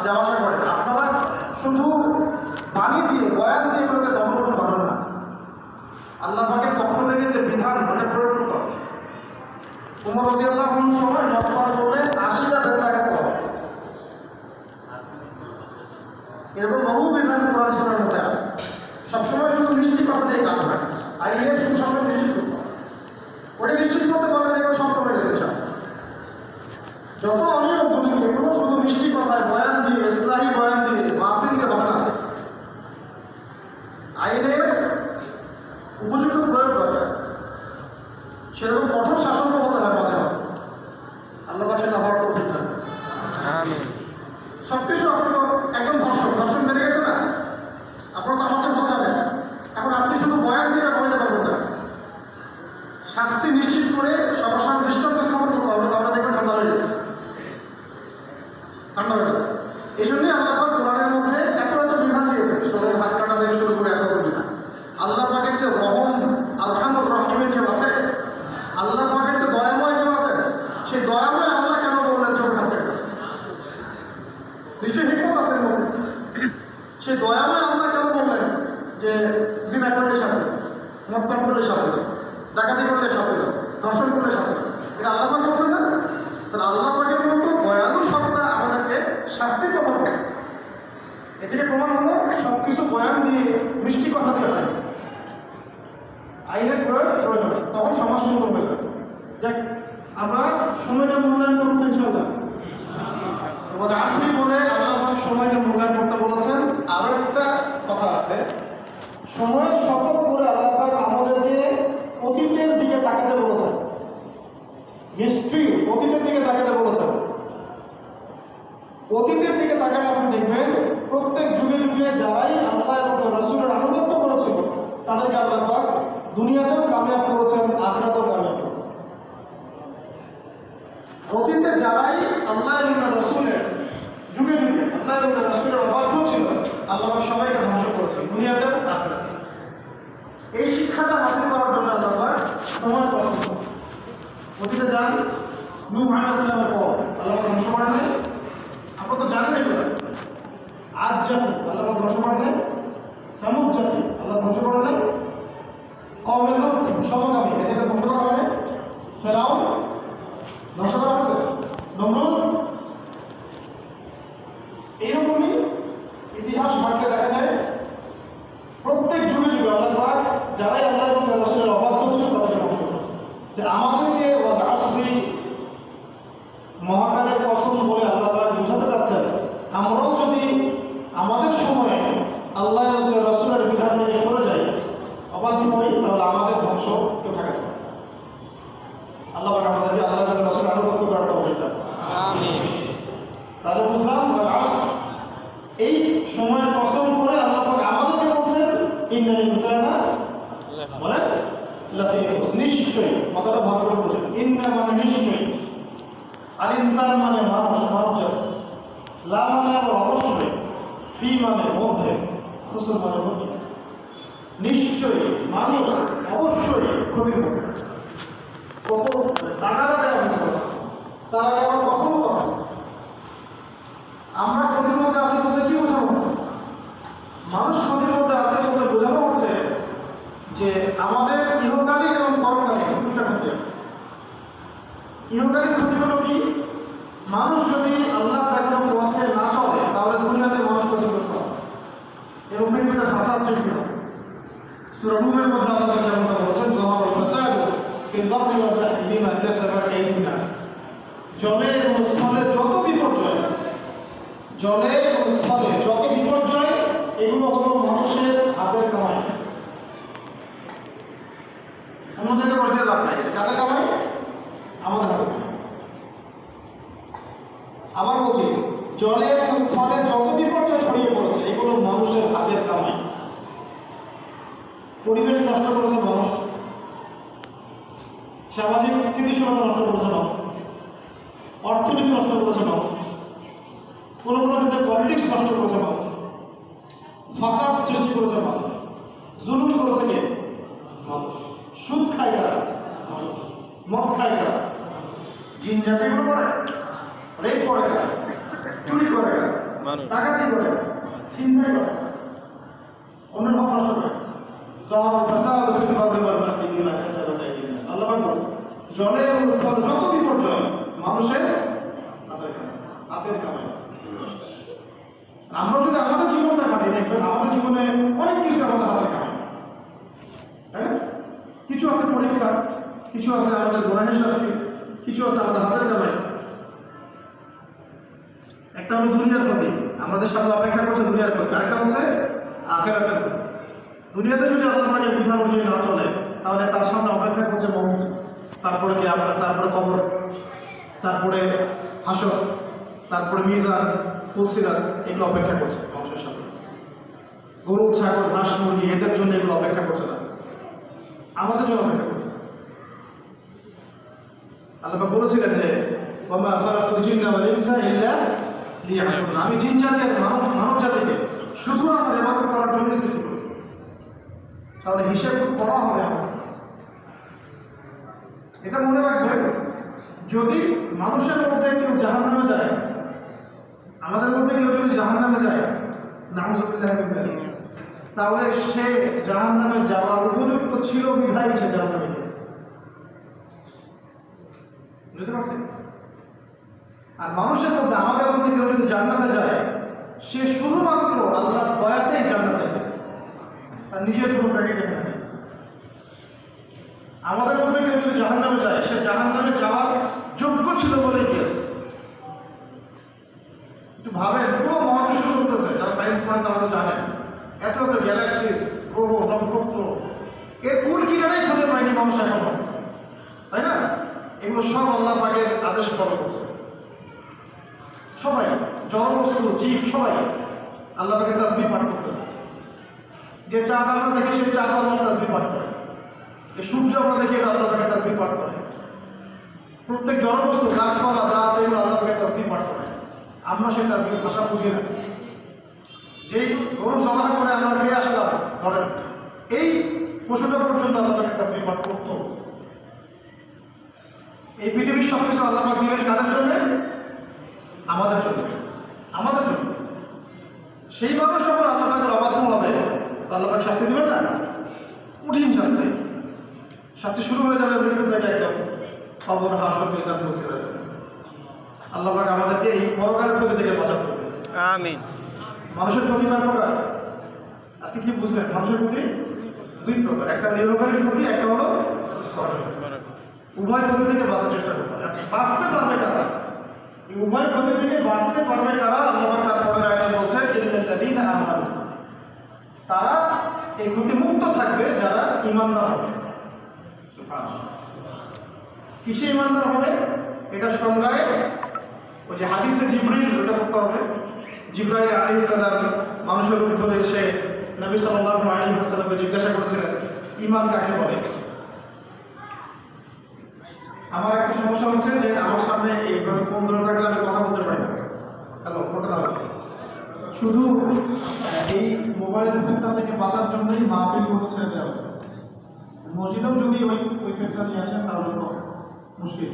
যাওয়া আসা করে, আপনারা শুধু বাণী দিয়ে বয়ান দিয়ে এগুলোকে দমন করতে পারবেন না। আল্লাহ পাকের পক্ষ থেকে যে বিধান ওটা প্রয়োগ করতে হবে। উমর রাদিয়াল্লাহু আনহু সময় নকল করে 80,000 টাকা পাওয়া, এরকম বহু বিধান কোরআন শোনার মধ্যে আছে। সবসময় শুধু মিষ্টি কথা দিয়ে কাজ হয়, আইনের সুশাসন নিশ্চিত করতে হবে। ওটা নিশ্চিত করতে পারলে দেখবেন সব কমে গেছে। যত অনিয়ম বুঝুন এগুলো শুধু মিষ্টি কথায় বয়ান দিয়ে, ইসলাহী বয়ান দিয়ে, মাহফিল দিয়ে হবে না। আইনের উপযুক্ত প্রয়োগ দরকার, সেরকম কঠোর শাসন হতে হয় মাঝে মাঝে। আল্লাহ পাক সেটা হওয়ার তৌফিক দান করুন। আমিন। সবকিছু আপনি তো একদম ধর্ষণ বেড়ে গেছে না, আপনারা তো আমার চেয়ে ভালো জানেন। এখন আপনি শুধু বয়ান দিয়ে বলতে পারবেন না, শাস্তি নিশ্চিত করে সবার দৃষ্টান্ত স্থাপন করতে হবে। আমরা দেখবেন ঠান্ডা হয়ে গেছে, ঠান্ডা হয়ে যাবে। এই জন্যই আল্লাহ পাক কোরআনের মধ্যে এত বিধান দিয়েছে, শরীরের হাত কাটা থেকে শুরু করে এত বিধান। আল্লাহ পাকের যে রহম, আরহামুর রাহিমের কেউ আছে, আল্লাহ পাকের যে দয়াময় কেউ আছে, সেই দয়াময় আল্লাহ কেন বললেন চোখ হাত কেটে? নিশ্চয়ই হিকমত আছে। সেই দয়াময় আল্লাহ কেন বললেন যে জিনা করলে শাস্তি, মদ পান করলে শাস্তি, ডাকাতি করলে শাস্তি, ধর্ষণ করলে শাস্তি? এটা আল্লাহ পাক বলছেন না? তাহলে আল্লাহ পাকের মতো দয়ালু সত্তা আমাদেরকে শাস্তি প্রমাণ করে। এদিকে প্রমাণ হলো সবকিছু বয়ান দিয়ে, মিষ্টি কথা দিয়ে হয়, আইনের প্রয়োজন আছে, তখন সমাজ সুন্দর হয়ে যাবে। যাক, আমরা সময়টা মূল্যায়ন করবো ইনশাআল্লাহ। তোমার আসলি বলে আল্লাহ সময়কে মূল্যায়ন করতে বলেছেন। আরো একটা কথা আছে, সময়ের শপথ করে আল্লাহ পাক আমাদেরকে অতীতের দিকে তাকাতে বলেছেন, হিস্ট্রি, অতীতের দিকে তাকাতে বলেছেন। অতীতের দিকে তাকালে আপনি দেখবেন প্রত্যেক যুগে যুগে যারাই আল্লাহ এবং রাসূলের আনুগত্য করেছিল তাদেরকে আল্লাহ পাক দুনিয়াতেও কামিয়াব করেছেন, আখিরাতেও কামিয়াব করেছেন। অতীতে যারাই আল্লাহ এবং রাসূলের যুগে যুগে আল্লাহ এবং রাসূলের অবাধ্য ছিল, আল্লাহ পাক সবাইকে ধ্বংস করেছেন, দুনিয়াতেও আখিরাতেও। এই শিক্ষাটা হাসিল করার জন্য আল্লাহ পাক সময় পছন্দ করেন। অতীতে যান, নূহ আলাইহিস সালামের পর আল্লাহ পাক ধ্বংস করে দেন। আপনারা তো জানেন এগুলো। আজ জাতি আল্লাহ পাক ধ্বংস করে দেন, সামুদ জাতি আল্লাহ ধ্বংস করে দেন, কওমে লূত সমকামী এদেরকে ধ্বংস করা হবে, ফেরাউন ধ্বংস করা হয়েছে, নমরুদ। এইরকমই ইতিহাস ঘাটলে দেখা যায় প্রত্যেক যুগে যুগে আল্লাহ পাক যারাই আল্লাহ এবং রাসূলের অবাধ্য ছিল তাদেরকে ধ্বংস করেছে। যে আমাদেরকে ওয়াল আসরি, মহাকালের কসম বলে আল্লাহ পাক বোঝাতে চাচ্ছেন, আমরাও যদি আমাদের সময়ে আল্লাহ এবং রাসূলের বিধান থেকে সরে যাই, অবাধ্য হই, তাহলে আমাদের ধ্বংস কেউ ঠেকাতে পারে। আল্লাহ পাক আমাদেরকে আল্লাহ এবং রাসূলের আনুগত্য করার তৌফিক দান করুন। আমিন। তাহলে বুঝলাম এই সময়ের কসম করে আল্লাহ পাক আমাদেরকে বলছেন ইন্নাল ইনসানা লাফি খুসর, নিশ্চয়ই। কথাটা ভালো করে বুঝুন, ইন্না মানে নিশ্চয়ই, আল ইনসান মানে মানুষ, মানব জাতি, লা মানে আবার অবশ্যই, ফি মানে মধ্যে, খুসর মানে ক্ষতি। নিশ্চয়ই মানুষ অবশ্যই ক্ষতির মধ্যে। কত ইহকালীন এবং পরকালীন দুটা ক্ষতি আছে। ইহকালীন ক্ষতি হলো কি, মানুষ যদি আল্লাহ দেখানো পথে না চলে তাহলে দুনিয়াতে মানুষ ক্ষতিগ্রস্ত হবে এবং পৃথিবীতে ফাসাদ সৃষ্টি হবে। সূরা নূরের মধ্যে আল্লাহ যেমন বলেছেন, যাহারাল ফাসাদু ফিল বাররি ওয়াল বাহরি বিমা কাসাবাত আইদিন নাস। জলে এবং স্থলে যত বিপর্যয়, জলে এবং স্থলে যত বিপর্যয়, এগুলো হলো মানুষের হাতের কামাই। অন্য জায়গায় বলতে লাভ নাই, এটা কাদের কামাই? আমাদের হাতের কামাই। আবার বলছি, জলে এবং স্থলে যত বিপর্যয় ছড়িয়ে পড়েছে এগুলো মানুষের হাতের কামাই। পরিবেশ নষ্ট করেছে মানুষ, সামাজিক স্থিতিশীলতা নষ্ট করেছে মানুষ, অর্থনীতি নষ্ট করেছে মানুষ, কোনো কোনো ক্ষেত্রে পলিটিক্স নষ্ট করেছে মানুষ, ফাসাদ সৃষ্টি করেছে মানুষ, জুলুম করেছে কে? মানুষ। সুদ খায় কারা? মানুষ। মদ খায় কারা? জিন জাতিগুলো করে, রেপ করে কারা? চুরি করে কারা? ডাকাতি করে, ছিনতাই করে, অন্যের হক নষ্ট করে। যাহারাল ফাসাদু ফিল বাররি ওয়াল বাহরি বিমা কাসাবাত আইদিন নাস। আল্লাহ পাক বলেন, জলে এবং স্থলে যত বিপর্যয় মানুষের হাতের কামাই। আমরা যদি আমাদের জীবনটা কাটিয়ে দেখবেন, আমাদের জীবনে অনেক কিছু আমাদের হাতের কামাই, তাই না? কিছু আছে পরীক্ষা, কিছু আছে আমাদের গুনাহের শাস্তি, কিছু আছে আমাদের হাতের কামাই। একটা হলো দুনিয়ার ক্ষতি, আমাদের সামনে অপেক্ষা করছে দুনিয়ার ক্ষতি, আরেকটা হচ্ছে আখিরাতের ক্ষতি। দুনিয়াতে যদি আল্লাহ পাকের বিধান অনুযায়ী না চলে তাহলে তার সামনে অপেক্ষা করছে মওত, তারপরে কিয়ামত, তারপরে কবর, তারপরে হাসর, তারপরে মিজান, ফুলসিরাত, এগুলো অপেক্ষা করছে মানুষের সামনে। গরু, ছাগল, হাঁস, মুরগি এদের জন্য এগুলো অপেক্ষা করছে না, আমাদের জন্য অপেক্ষা করছে। আল্লাহ পাক বলেছিলেন যে ওয়ামা খালাকতুল জিন্না ওয়াল ইনসা ইল্লা লিয়াবুদুন, আমি জিন জাতি আর মানব জাতিকে শুধু আমার ইবাদত করার জন্য সৃষ্টি করেছি। তাহলে হিসাব করা হবে আমার। এটা মনে রাখবেন, যদি মানুষের মধ্যে কেউ জাহান্নামে যায়, আমাদের মধ্যে কেউ যদি জাহান্নামে যায়, নাউযুবিল্লাহি মিন যালিক, তাহলে সে জাহান্নামে যাওয়ার উপযুক্ত ছিল বিধায় সে জাহান্নামে গেছে। বুঝতে পারছেন? আর মানুষের মধ্যে, আমাদের মধ্যে কেউ যদি জান্নাতে যায়, সে শুধুমাত্র আল্লাহর দয়াতেই জান্নাতে গেছে, তার নিজের কোনো ক্রেডিট নেই। আমাদের মধ্যে কেউ যদি জাহান্নামে যায়, সে জাহান্নামে যাওয়ার যোগ্য ছিল বলেই গিয়েছে। একটু ভাবেন, পুরো মহাবিশ্ব চলতেছে, যারা সায়েন্স পড়েন তারা তো জানেন, এত এত গ্যালাক্সিস, গ্রহ, নক্ষত্র, এর কুল কিনারাই খুঁজে পায়নি মানুষ এখনো, তাই না? এগুলো সব আল্লাহ পাকের আদেশ ফলো করছে। সবাই, জড়বস্তু, জীব, সবাই আল্লাহ পাকের তাসবিহ পাঠ করতেছে। যে চাঁদ আমরা দেখি, সেই চাঁদ আল্লাহর তাসবিহ পাঠ করে। যে সূর্য আমরা দেখি, এটা আল্লাহ পাকের তাসবিহ পাঠ করে। প্রত্যেক জড়বস্তু, গাছপালা যা আছে, এগুলো আল্লাহ পাকের তাসবিহ পাঠ করে। আমরা সেই তাসবিহের ভাষা বুঝি না। যেই গরু জবাহ করে আমরা ফিরে আসলাম, ধরেন এই পশুটা পর্যন্ত আল্লাহ পাকের তাসবিহ পাঠ করতো। এই পৃথিবীর সবকিছু আল্লাহ পাক দিলেন কাদের জন্য? আমাদের জন্য, আমাদের জন্য। সেই মানুষ যখন আল্লাহ পাকের অবাধ্য হবে, আল্লাহ পাক শাস্তি দেবেন না? কঠিন শাস্তি। শাস্তি শুরু হয়ে যাবে মৃত্যু থেকে একদম খবর, হাসর, মিজান, ফুলসিরাত। আল্লাহ পাক আমাদেরকে এই পরকালের ক্ষতি থেকে বাঁচাতে হবে। আমিন। মানুষের ক্ষতি কয় প্রকার? আজকে কি বুঝলেন? মানুষের ক্ষতি দুই প্রকার, একটা নিরকালীন ক্ষতি, একটা হলো পরকালীন। উভয় ক্ষতি থেকে বাঁচার চেষ্টা করতে হবে। বাঁচতে পারবে কারা? এই উভয় ক্ষতি থেকে বাঁচতে পারবে কারা? আল্লাহ পাক তার পরের আয়াতে বলছেন, ইল্লাল্লাযীনা আমানু, তারা এই ক্ষতি মুক্ত থাকবে যারা ঈমানদার হবে। সুবহানাল্লাহ। কিসে ঈমানদার হবে? এটা সংজ্ঞায় ওই যে হাদিসে জিবরিল, ওটা করতে হবে। জিবরাইল আলাইহিস সালাম মানুষের রূপ ধরে এসে নবী সাল্লাল্লাহু আলাইহি ওয়াসাল্লামকে জিজ্ঞাসা করেছিলেন, ঈমান কাকে বলে? আমার একটা সমস্যা হচ্ছে যে আমার সামনে এইভাবে ফোন ধরে থাকলে আমি কথা বলতে পারি না। হ্যালো, ফোনটা দাও। শুধু এই মোবাইল ফোনটা থেকে বাঁচার জন্যই মাহফিল হচ্ছে দেওয়া হচ্ছে। মসজিদেও যদি ওই ক্ষেত্রে নিয়ে আসেন তাহলে তো মুশকিল।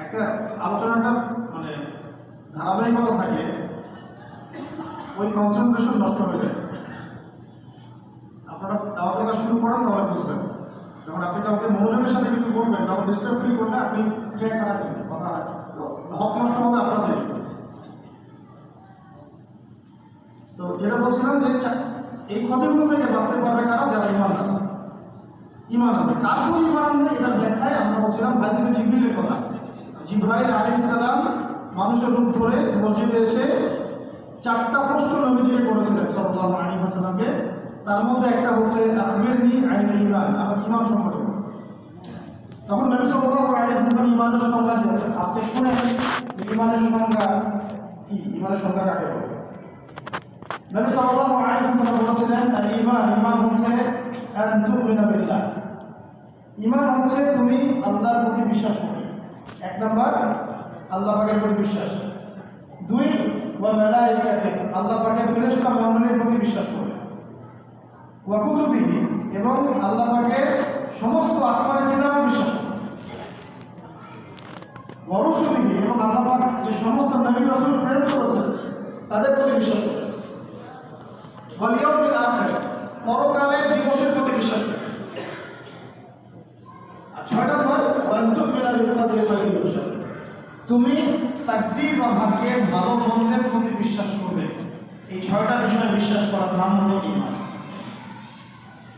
একটা আলোচনাটা মানে ধারাবাহিকতা থাকে, ওই কনসেন্ট্রেশন নষ্ট হয়ে যায়। আপনার হঠাৎ দাওয়াতের কাজ শুরু করেন তাহলে বুঝবেন। যখন আপনি কাউকে মনোযোগের সাথে কিছু বলবেন তখন ডিস্টার্ব ফ্রি করলে আপনি চেক রাখবেন, কথা হক নষ্ট হবে আপনাদের। তো যেটা বলছিলাম যে এই ক্ষতিগুলো থেকে বাঁচতে পারবে কারা? যারা ইমান আনবে। ইমান আনবে কার কোনো ইমান আনবে এটার ব্যাখ্যায় আমরা বলছিলাম হাদিসে জিবরিলের কথা। জিবরাইল আলাইহিস সালাম মানুষের রূপ ধরে মসজিদে এসে 4টা প্রশ্ন নবীজিকে করেছিলেন সাল্লাল্লাহু আলাইহি ওয়াসাল্লামকে। তার মধ্যে একটা হচ্ছে আখবিরনি আনিল ঈমান, আমার ঈমান সম্পর্কে। তখন নবী সাল্লাল্লাহু আলাইহি ওয়াসাল্লাম ঈমানের সংজ্ঞা দিয়েছেন। আজকে শুনে ঈমানের সংজ্ঞা কি, ঈমানের সংজ্ঞা কাকে বলে? নবী সাল্লাল্লাহু আলাইহি ওয়াসাল্লাম বলেছিলেন আর ঈমান হচ্ছে আন তুমিনা বিল্লাহ। ঈমান হচ্ছে তুমি আল্লাহর প্রতি বিশ্বাস করবে। 1 নাম্বার আল্লাহ পাকের প্রতি বিশ্বাস। 2 ওয়া মালাইকাতি, আল্লাহ পাকের ফেরেশতা মণ্ডলীর প্রতি বিশ্বাস করবে। ওয়া কুতুবিহি, এবং আল্লাহ পাকের সমস্ত আসমানি কিতাবে বিশ্বাস করবে। ওয়া রুসুলিহি, এবং আল্লাহ পাক যে সমস্ত নবী রাসূল প্রেরণ করেছেন তাদের প্রতি বিশ্বাস করবে। ওয়াল ইয়াউমিল আখির, পরকালের দিবসের প্রতি বিশ্বাস করবে। আর 6 নম্বর ওয়া তুমিনা বিল কদরি খাইরিহি ওয়া শাররিহি, তুমি তাকদীর বা ভাগ্যের ভালো মন্দের প্রতি বিশ্বাস করবে। এই 6টা বিষয়ে বিশ্বাস করার নাম হলো ঈমান।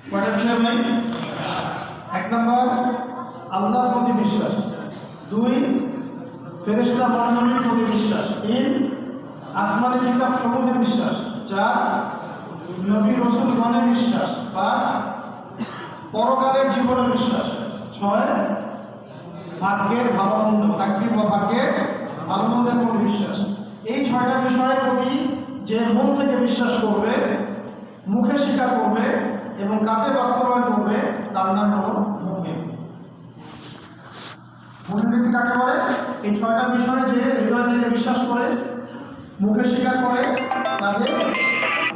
কয়টা বিষয় ভাই? 1 নম্বর আল্লাহর প্রতি বিশ্বাস, 2 ফেরেশতা মণ্ডলীর প্রতি বিশ্বাস, 3 আসমানি কিতাব সমূহে বিশ্বাস, 4 নবী রাসূল গণে বিশ্বাস, 5 পরকালের জীবনে বিশ্বাস, 6 ভাগ্যের ভালো মন্দ, তাকদীর বা ভাগ্যের ভালো মন্দের প্রতি বিশ্বাস। এই 6টা বিষয়ের প্রতি যে মন থেকে বিশ্বাস করবে, মুখে স্বীকার করবে এবং কাজে বাস্তবায়ন করবে তার নাম হলো মুমিন। মুমিন কাকে বলে? এই 6টা বিষয়ে যে হৃদয় থেকে বিশ্বাস করে, মুখে স্বীকার করে, কাজে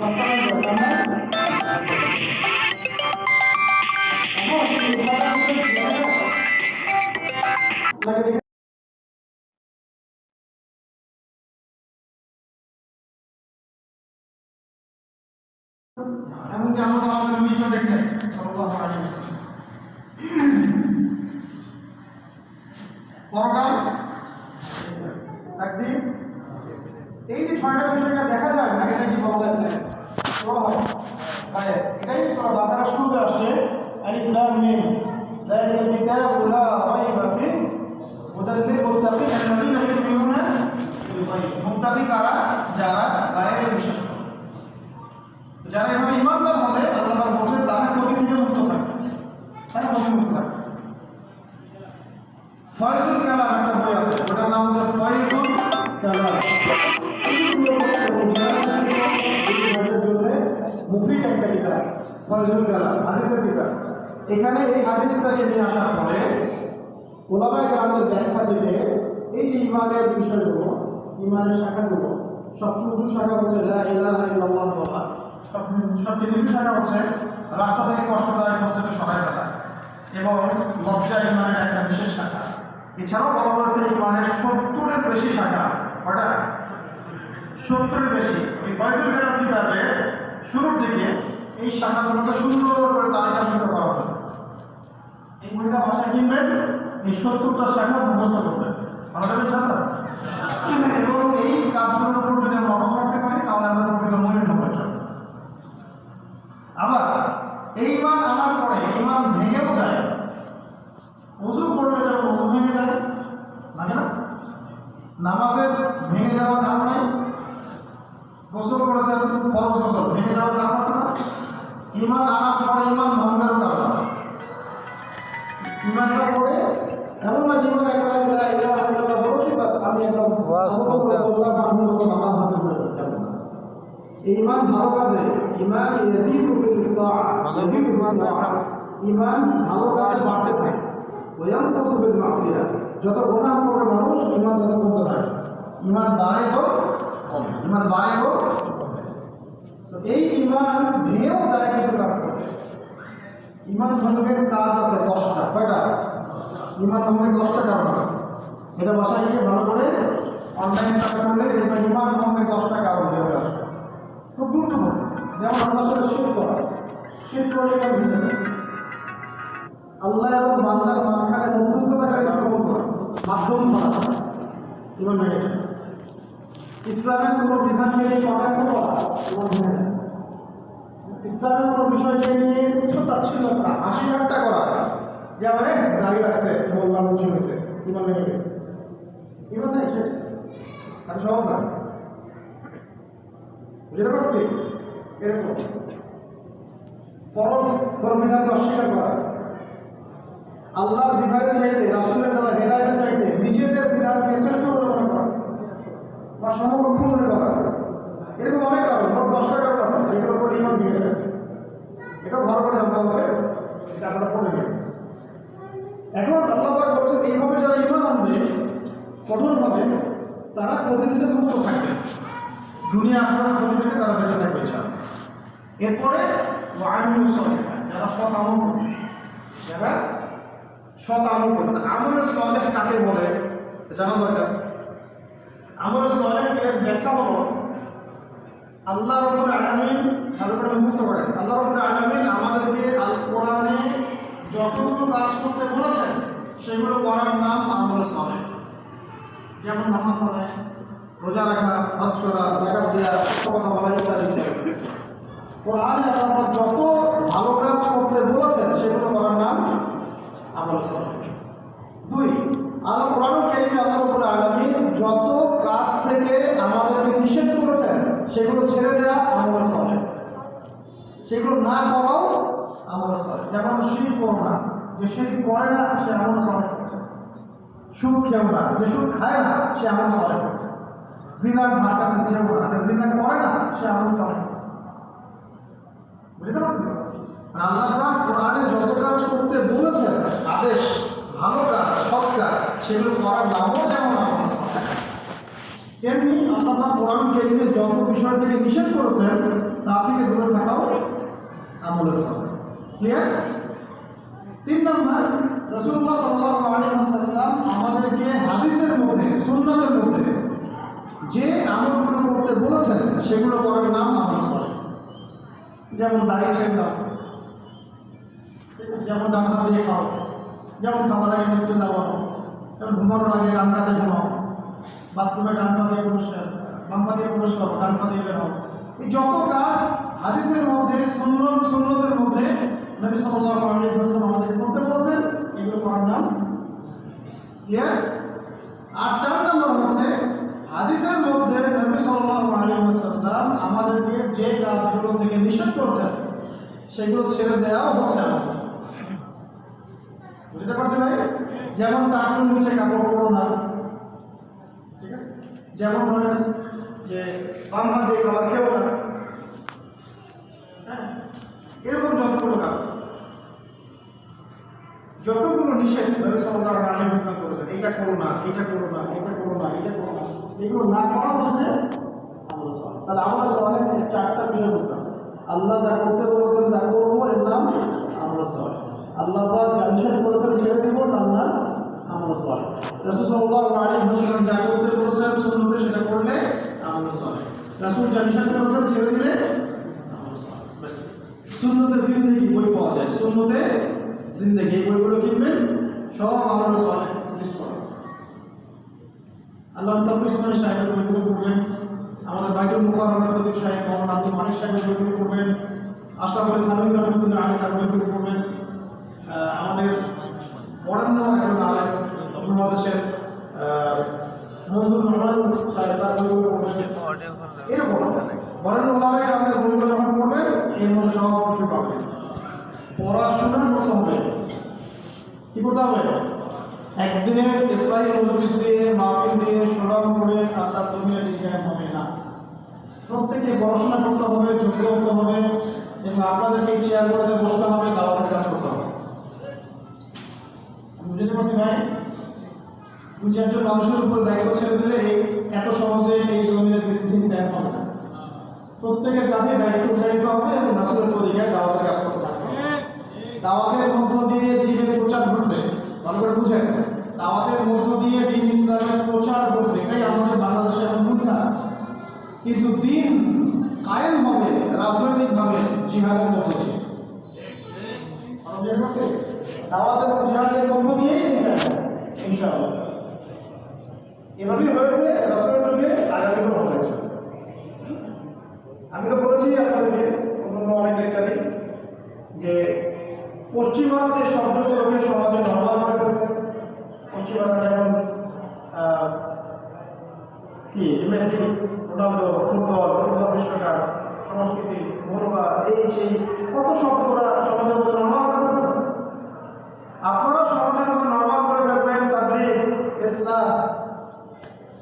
বাস্তবায়ন করে তার নাম এমনকি আমরা আমাদের নবীকে দেখলেন সাল্লাল্লাহু আলাইহি ওয়াসাল্লাম। পরকাল, তাকদীর, এই যে 6টা বিষয়টা দেখা যায় না, এটা কি বলা যায়? বলা হয় গায়ে। এটাই সূরা বাকারা শুরুতে আসছে আলিফ লাম মিম যালিকাল কিতাবু লা রাইবা ফিহি হুদাল লিল মুত্তাকিন আল্লাযীনা ইউমিনুনা বিল গায়ব। মুত্তাকি কারা? যারা গায়েবে বিশ্বাস করে। যারা এভাবে ইমানদার হবে আল্লাহ পাক বলেন তারা ক্ষতি থেকে মুক্ত থাকবে, তারা মুক্ত থাকবে। ফয়জুল কালাম একটা বই আছে, ওটার নাম হচ্ছে ফয়জুল কালাম। মুফিদ একটা কিতাব, ফয়জুল কালাম হাদিসের কিতাব। এখানে এই হাদিসটাকে নিয়ে আসার পরে ওলামায়ে কেরামদের ব্যাখ্যা দিলে এই যে ইমানের বিষয়গুলো, ইমানের শাখাগুলো, সবচেয়ে উঁচু শাখা হচ্ছে লা ইলাহা ইল্লাল্লাহ বলা। সবচেয়ে নিচু শাখা হচ্ছে রাস্তা থেকে কষ্টদায়ক বস্তুকে সরাই ফেলা এবং লজ্জা ইমানের একটা বিশেষ শাখা। এছাড়াও বলা হয়েছে ইমানের 70-এর বেশি শাখা আছে। কয়টা? 70-এর বেশি। এই ফয়জুল কালাম কিতাবে শুরুর দিকে এই শাখাগুলোকে সুন্দর করে তালিকাভুক্ত করা হয়েছে। এই বইটা ভাষায় কিনবেন, এই 70টা শাখা মুখস্থ করবেন, আমাদের ছাড়া। এবং এই কাজগুলোর উপর যদি আমরা অটল থাকতে পারি তাহলে আমরা প্রকৃত মুমিন হবো। আবার এই ইমান আনার পরে ইমান ভেঙেও যায়। ওযু করলে যখন ওযু ভেঙে যায়, লাগে না? নামাজের ভেঙে যাওয়ার কারণ নাই। গোসল করেছেন, ফরজ গোসল ভেঙে যাওয়ার কারণ আছে না? ইমান আনার পরে ইমান ভঙ্গেরও কারণ আছে। ইমানটা পরে এমন না জীবনে একটা লা ইলাহা ইল্লাল্লাহ বলছি বাস আমি একদম আমার হাসিল হয়ে যাচ্ছে না। ইমান ভালো কাজে, ইমান ইয়াজিদু ফিল তাআ, ইয়াজিদু ফিল তাআ, ইমান ভালো কাজ বাড়তে থাকে। ওয়ায়ানকুসু বিল মাসিয়া, যত গুনাহ করে মানুষ ইমান তত কমতে থাকে। ইমান বাড়ে তো কমে, ইমান বাড়ে তো কমে। তো এই ইমান ভেঙেও যায় কিছু কাজ করতে। ইমান ভঙ্গের কাজ আছে 10টা। কয়টা? ইমান ভঙ্গের 10টা কারণ আছে। এটা বাসায় গিয়ে ভালো করে অনলাইনে সার্চ করলে দেখবেন ইমান ভঙ্গের 10টা কারণ বের হয়ে আসবে। খুব গুরুত্বপূর্ণ। যেমন আল্লাহর সাথে শিরক করা, শিরক করলে ইমান ভেঙে যায়। আল্লাহ এবং বান্দার মাঝখানে মধ্যস্থতাকারী স্থাপন করা, মাধ্যম করা, ইমান ভেঙে যায়। ইসলামের কোনো বিধানকে নিয়ে কটাক্ষ করা, ইমান ভেঙে যায়। ইসলামের কোনো বিষয়কে নিয়ে তুচ্ছ-তাচ্ছিল্য করা, হাসি ঠাট্টা করা, যে আমারে গাড়ি রাখছে বললাম উঁচু হয়েছে, ইমান ভেঙে গেছে। ইমান নেই শেষ, আর সহজ না। বুঝতে পারছি? এরকম ফরজ বিধানকে অস্বীকার করা, আল্লাহর বিধানের চাইতে, রাসূলের দেওয়া হেদায়েতের চাইতে নিজেদের বিধানকে শ্রেষ্ঠ বলে মনে করা বা সমকক্ষ মনে করা, এরকম অনেক কারণ, মোট 10টা কারণ আছে যেগুলোর উপর ইমান ভেঙে যায়। এটা ভালো করে জানতে হবে, এটা আমরা পড়ে নিই। এখন আল্লাহ পাক বলছেন এইভাবে যারা ইমান আনবে কঠোরভাবে, তারা প্রতিদিনে মুক্ত থাকবে, দুনিয়া আখিরাত প্রতিদিনে তারা বেঁচে থাকবে ইনশাআল্লাহ। এরপরে ওয়াআমিলুস সালিহাত, যারা সৎ আমল করবে, যারা সৎ আমল করবে। আমলে সালেহ কাকে বলে জানা দরকার। আমলে সালেহের ব্যাখ্যা হলো আল্লাহ রাব্বুল আলামিন, ভালো করে মুখস্থ করেন, আল্লাহ রাব্বুল আলামিন আমাদেরকে আল কোরআনে যতগুলো কাজ করতে বলেছেন সেগুলো করার নাম আমলে সালেহ। যেমন নামাজ পড়া, রোজা রাখা, হজ করা, যাকাত দেওয়া, কথা বলা, ইত্যাদি ইত্যাদি। কোরআনে আল্লাহ যত ভালো কাজ করতে বলেছেন সেগুলো করার নাম আমল সালেহ। 2, আল কোরআনুল কারীমে আল্লাহ রাব্বুল আলামিন যত কাজ থেকে আমাদেরকে নিষেধ করেছেন সেগুলো ছেড়ে দেওয়া আমল সালেহ, সেগুলো না করাও আমল সালেহ। যেমন শিরক করো না, যে শিরক করে না সে আমল সালেহ করছে। সুদ খেও না, যে সুদ খায় না সে আমল সালেহ করছে। জিনার ধার কাছে যেও না, যে জিনা করে না সে আমল সালেহ করছে। বুঝতে পারছি? আল্লাহ পাক কোরআনে যত কাজ করতে বলেছেন, আদেশ, ভালো কাজ, সৎ কাজ, সেগুলো করার নামও যেমন আমল সালেহ। তেমনি আল্লাহ পাক কোরআনুল কারীমে যত বিষয় থেকে নিষেধ করেছেন তা থেকে দূরে থাকাও আমল সালেহ। ক্লিয়ার? 3 নম্বর, রাসূলুল্লাহ সাল্লাল্লাহু আলাইহি ওয়াসাল্লাম আমাদেরকে হাদিসের মধ্যে, সুন্নাতের মধ্যে যে আমলগুলো করতে বলেছেন সেগুলো করার নাম আমল সালেহ। যেমন দাড়ি ছেড়ে দাও, যেমন ডান হাত দিয়ে খাও, যেমন খাবার আগে বিসমিল্লাহ বলো, যেমন ঘুমানোর আগে ডান হাতে ঘুমাও, বাথরুমে ডান পা দিয়ে প্রবেশ করো, বাম পা দিয়ে প্রবেশ করো, ডান পা দিয়ে বের হও। এই যত কাজ হাদিসের মধ্যে, সুন্নতের মধ্যে নবী সাল্লাল্লাহু আলাইহি ওয়াসাল্লাম আমাদের করতে বলেছেন, এগুলো করার নাম ক্লিয়ার। আর 4 নম্বর হচ্ছে হাদিসের মধ্যে নবী সাল্লাল্লাহু আলাইহি ওয়াসাল্লাম আমাদেরকে যে কাজগুলো থেকে নিষেধ করেছেন সেগুলো ছেড়ে দেওয়া হচ্ছে আমল। বুঝতে পারছেন ভাই? যেমন টাকুর নিচে কাপড় পরো না, ঠিক আছে? যেমন ধরেন যে বাম হাত দিয়ে খাবার খেও না, হ্যাঁ, এরকম যতগুলো কাজ আছে, যতগুলো নিষেধ নবী সাল্লাল্লাহু আলাইহি ওয়াসাল্লাম করেছেন, এটা করো না, এটা করো না, এটা করো না, এটা করো না, এগুলো না করা হচ্ছে আমল সালেহ। তাহলে আমল সালেহের 4টা বিষয় বুঝলাম। আল্লাহ যা করতে বলেছেন তা করবো, এর নাম আমল সালেহ। আল্লাহ পাক যা নিষেধ করেছেন ছেড়ে দিব, তার নাম আমল সালেহ। রাসূল সাল্লাল্লাহু আলাইহি ওয়াসাল্লাম যা করতে বলেছেন সুন্নতে সেটা করলে আমল সালেহ। রাসূল যা নিষেধ করেছেন ছেড়ে দিলে আমল সালেহ। বাস, সুন্নতে জিন্দেগি বই পাওয়া যায়, সুন্নতে জিন্দেগি, এই বইগুলো কিনবেন, সব আমল সালেহ লিস্ট করা আছে। আল্লাহ তাআলা ইসমাইল সাহেবের বইগুলো পড়বেন, আমাদের বাইতুল মুকাররমের প্রতীক সাহেব মোহাম্মদ আব্দুল মালিক সাহেবের বইগুলো পড়বেন, আশরাফ আলী থানভী রহমাতুল্লাহ আলাইহি তার বইগুলো পড়বেন, আমাদের বরেণ্য একজন আলেম বাংলাদেশের মনজুর রহমান সাহেব তার বইগুলো পড়বেন। এরকম বরেণ্য ওলামায়ে আমাদের বইগুলো যখন পড়বেন এর মধ্যে সব কিছু পাবেন। পড়াশোনার মতো হবে, কি করতে হবে? একদিনের ইসলামী মজলিস দিয়ে, মাহফিল দিয়ে, সুরাম করে আর তার জমিনে লিখে হবে না। প্রত্যেকে পড়াশোনা করতে হবে, যোগ্য হতে হবে, এবং আপনাদেরকে শেয়ার করে বসতে হবে, দাওয়াতের কাজ করতে হবে। বুঝতে পারছি ভাই? 2-4 জন মানুষের উপর দায়িত্ব ছেড়ে দিলে এত সহজে এই জমিনে দিন দেন হবে না। প্রত্যেকের কাছে দায়িত্ব ছেড়ে দিতে হবে এবং রাসূলের তরিকায় দাওয়াতের কাজ করতে হবে। দাওয়াতের মধ্য দিয়ে দ্বীনের প্রচার ঘটবে, ভালো করে বুঝেন, দাওয়াতের মধ্য দিয়ে দ্বীন ইসলামের প্রচার ঘটবে, এটাই আমাদের বাংলাদেশের ভূমিকা। কিন্তু দ্বীন কায়েম হবে রাজনৈতিকভাবে জিহাদের মধ্য দিয়ে। দাওয়াত এবং জিহাদের মধ্য দিয়েই ইনশাআল্লাহ এভাবেই হয়েছে রাসূলের যুগে আগামীও হবে। আমি তো বলেছি আপনাদেরকে অন্য অনেক লেকচারে যে পশ্চিমারা যে শব্দগুলোকে সমাজে নর্মাল করে ফেলছে, পশ্চিমারা যেমন কি মেসি, রোনাল্ডো, ফুটবল বিশ্বকাপ, সংস্কৃতি, মনোভাব, এই সেই কত শব্দ ওরা সমাজের মধ্যে নর্মাল করেছে। আপনারা সমাজের মধ্যে নর্মাল করে ফেলবেন তাবলীগ, ইসলাম,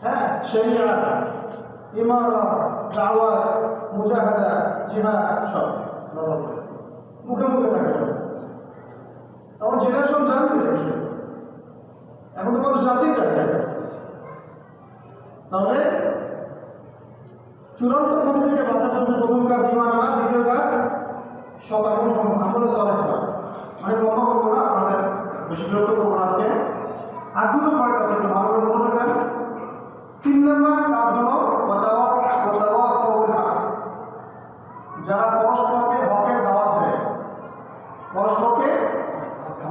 হ্যাঁ, শরিয়া, ইমারত, দাওয়াত, মুজাহাদা, জিহাদ সব নর্মাল করে মুখে মুখে থাকে। তখন জেনারেশন জানবে এখন তো কোনো জাতি জানে। তাহলে চূড়ান্ত ক্ষমতাকে বাঁচার জন্য প্রথম কাজ ইমান আনা, দ্বিতীয় কাজ সতর্ক আমলে সলভ করা। মানে লম্বা করবো না, আমাদের বেশি বিরক্ত করবো না আজকে। আর দুটো পয়েন্ট আছে, একটু ভালো করে মনে রাখবেন। 3 নম্বর কাজ হলো যারা পরস্পরকে হকের দাওয়াত দেয়, পরস্পরকে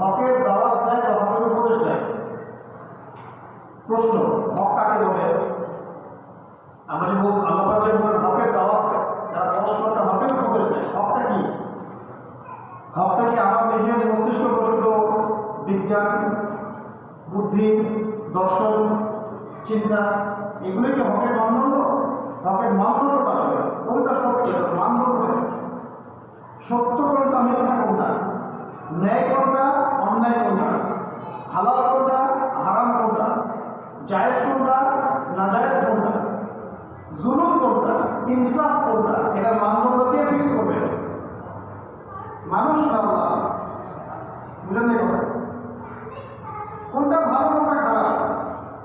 হকের দাওয়াত দেয় বা হকের উপদেশ দেয়। প্রশ্ন, হক কাকে বলে? আমরা যে আল্লাহ যে বলেন হকের দাওয়াত দেয়, যারা পরস্পরকে হকের উপদেশ দেয়, হকটা কি? হকটা কি আমার নিজের মস্তিষ্ক প্রসূত বিজ্ঞান, বুদ্ধি, দর্শন, চিন্তা, এগুলো কি হকের মানদণ্ড? হকের মানদণ্ডটা কোনটা সত্য? মানদণ্ড সত্য কোনটা, মিথ্যা কোনটা, ন্যায় কোনটা, অন্যায় কোনটা, হালাল কোনটা, হারাম কোনটা, জায়েজ কোনটা, নাজায়েজ কোনটা, জুলুম কোনটা, ইনসাফ কোনটা, এটা মানদণ্ড দিয়ে ফিক্স করবে মানুষ না আল্লাহ। বুঝলেন না কথা? কোনটা ভালো, কোনটা খারাপ,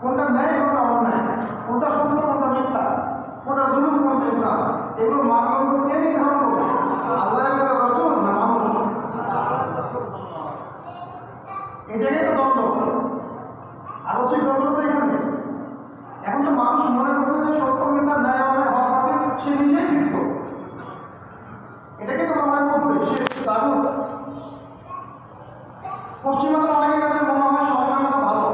কোনটা ন্যায়, কোনটা অন্যায়, কোনটা সত্য, কোনটা মিথ্যা, কোনটা জুলুম, কোনটা ইনসাফ, এগুলো মানদণ্ড কে নির্ধারণ করবে? আল্লাহ এবং রাসূল না মানুষ? এই জায়গায় তো দ্বন্দ্ব, আলোচিত দ্বন্দ্ব তো এখানে। এখন তো মানুষ মনে করছে যে সত্য মিথ্যা, ন্যায় অন্যায়, হক বাতিল সে নিজেই ফিক্স করবে। এটাকে তো বলা হয় কুফর, সে তাগুত। পশ্চিমাদের অনেকের কাছে মনে হয় সমকামিতা ভালো,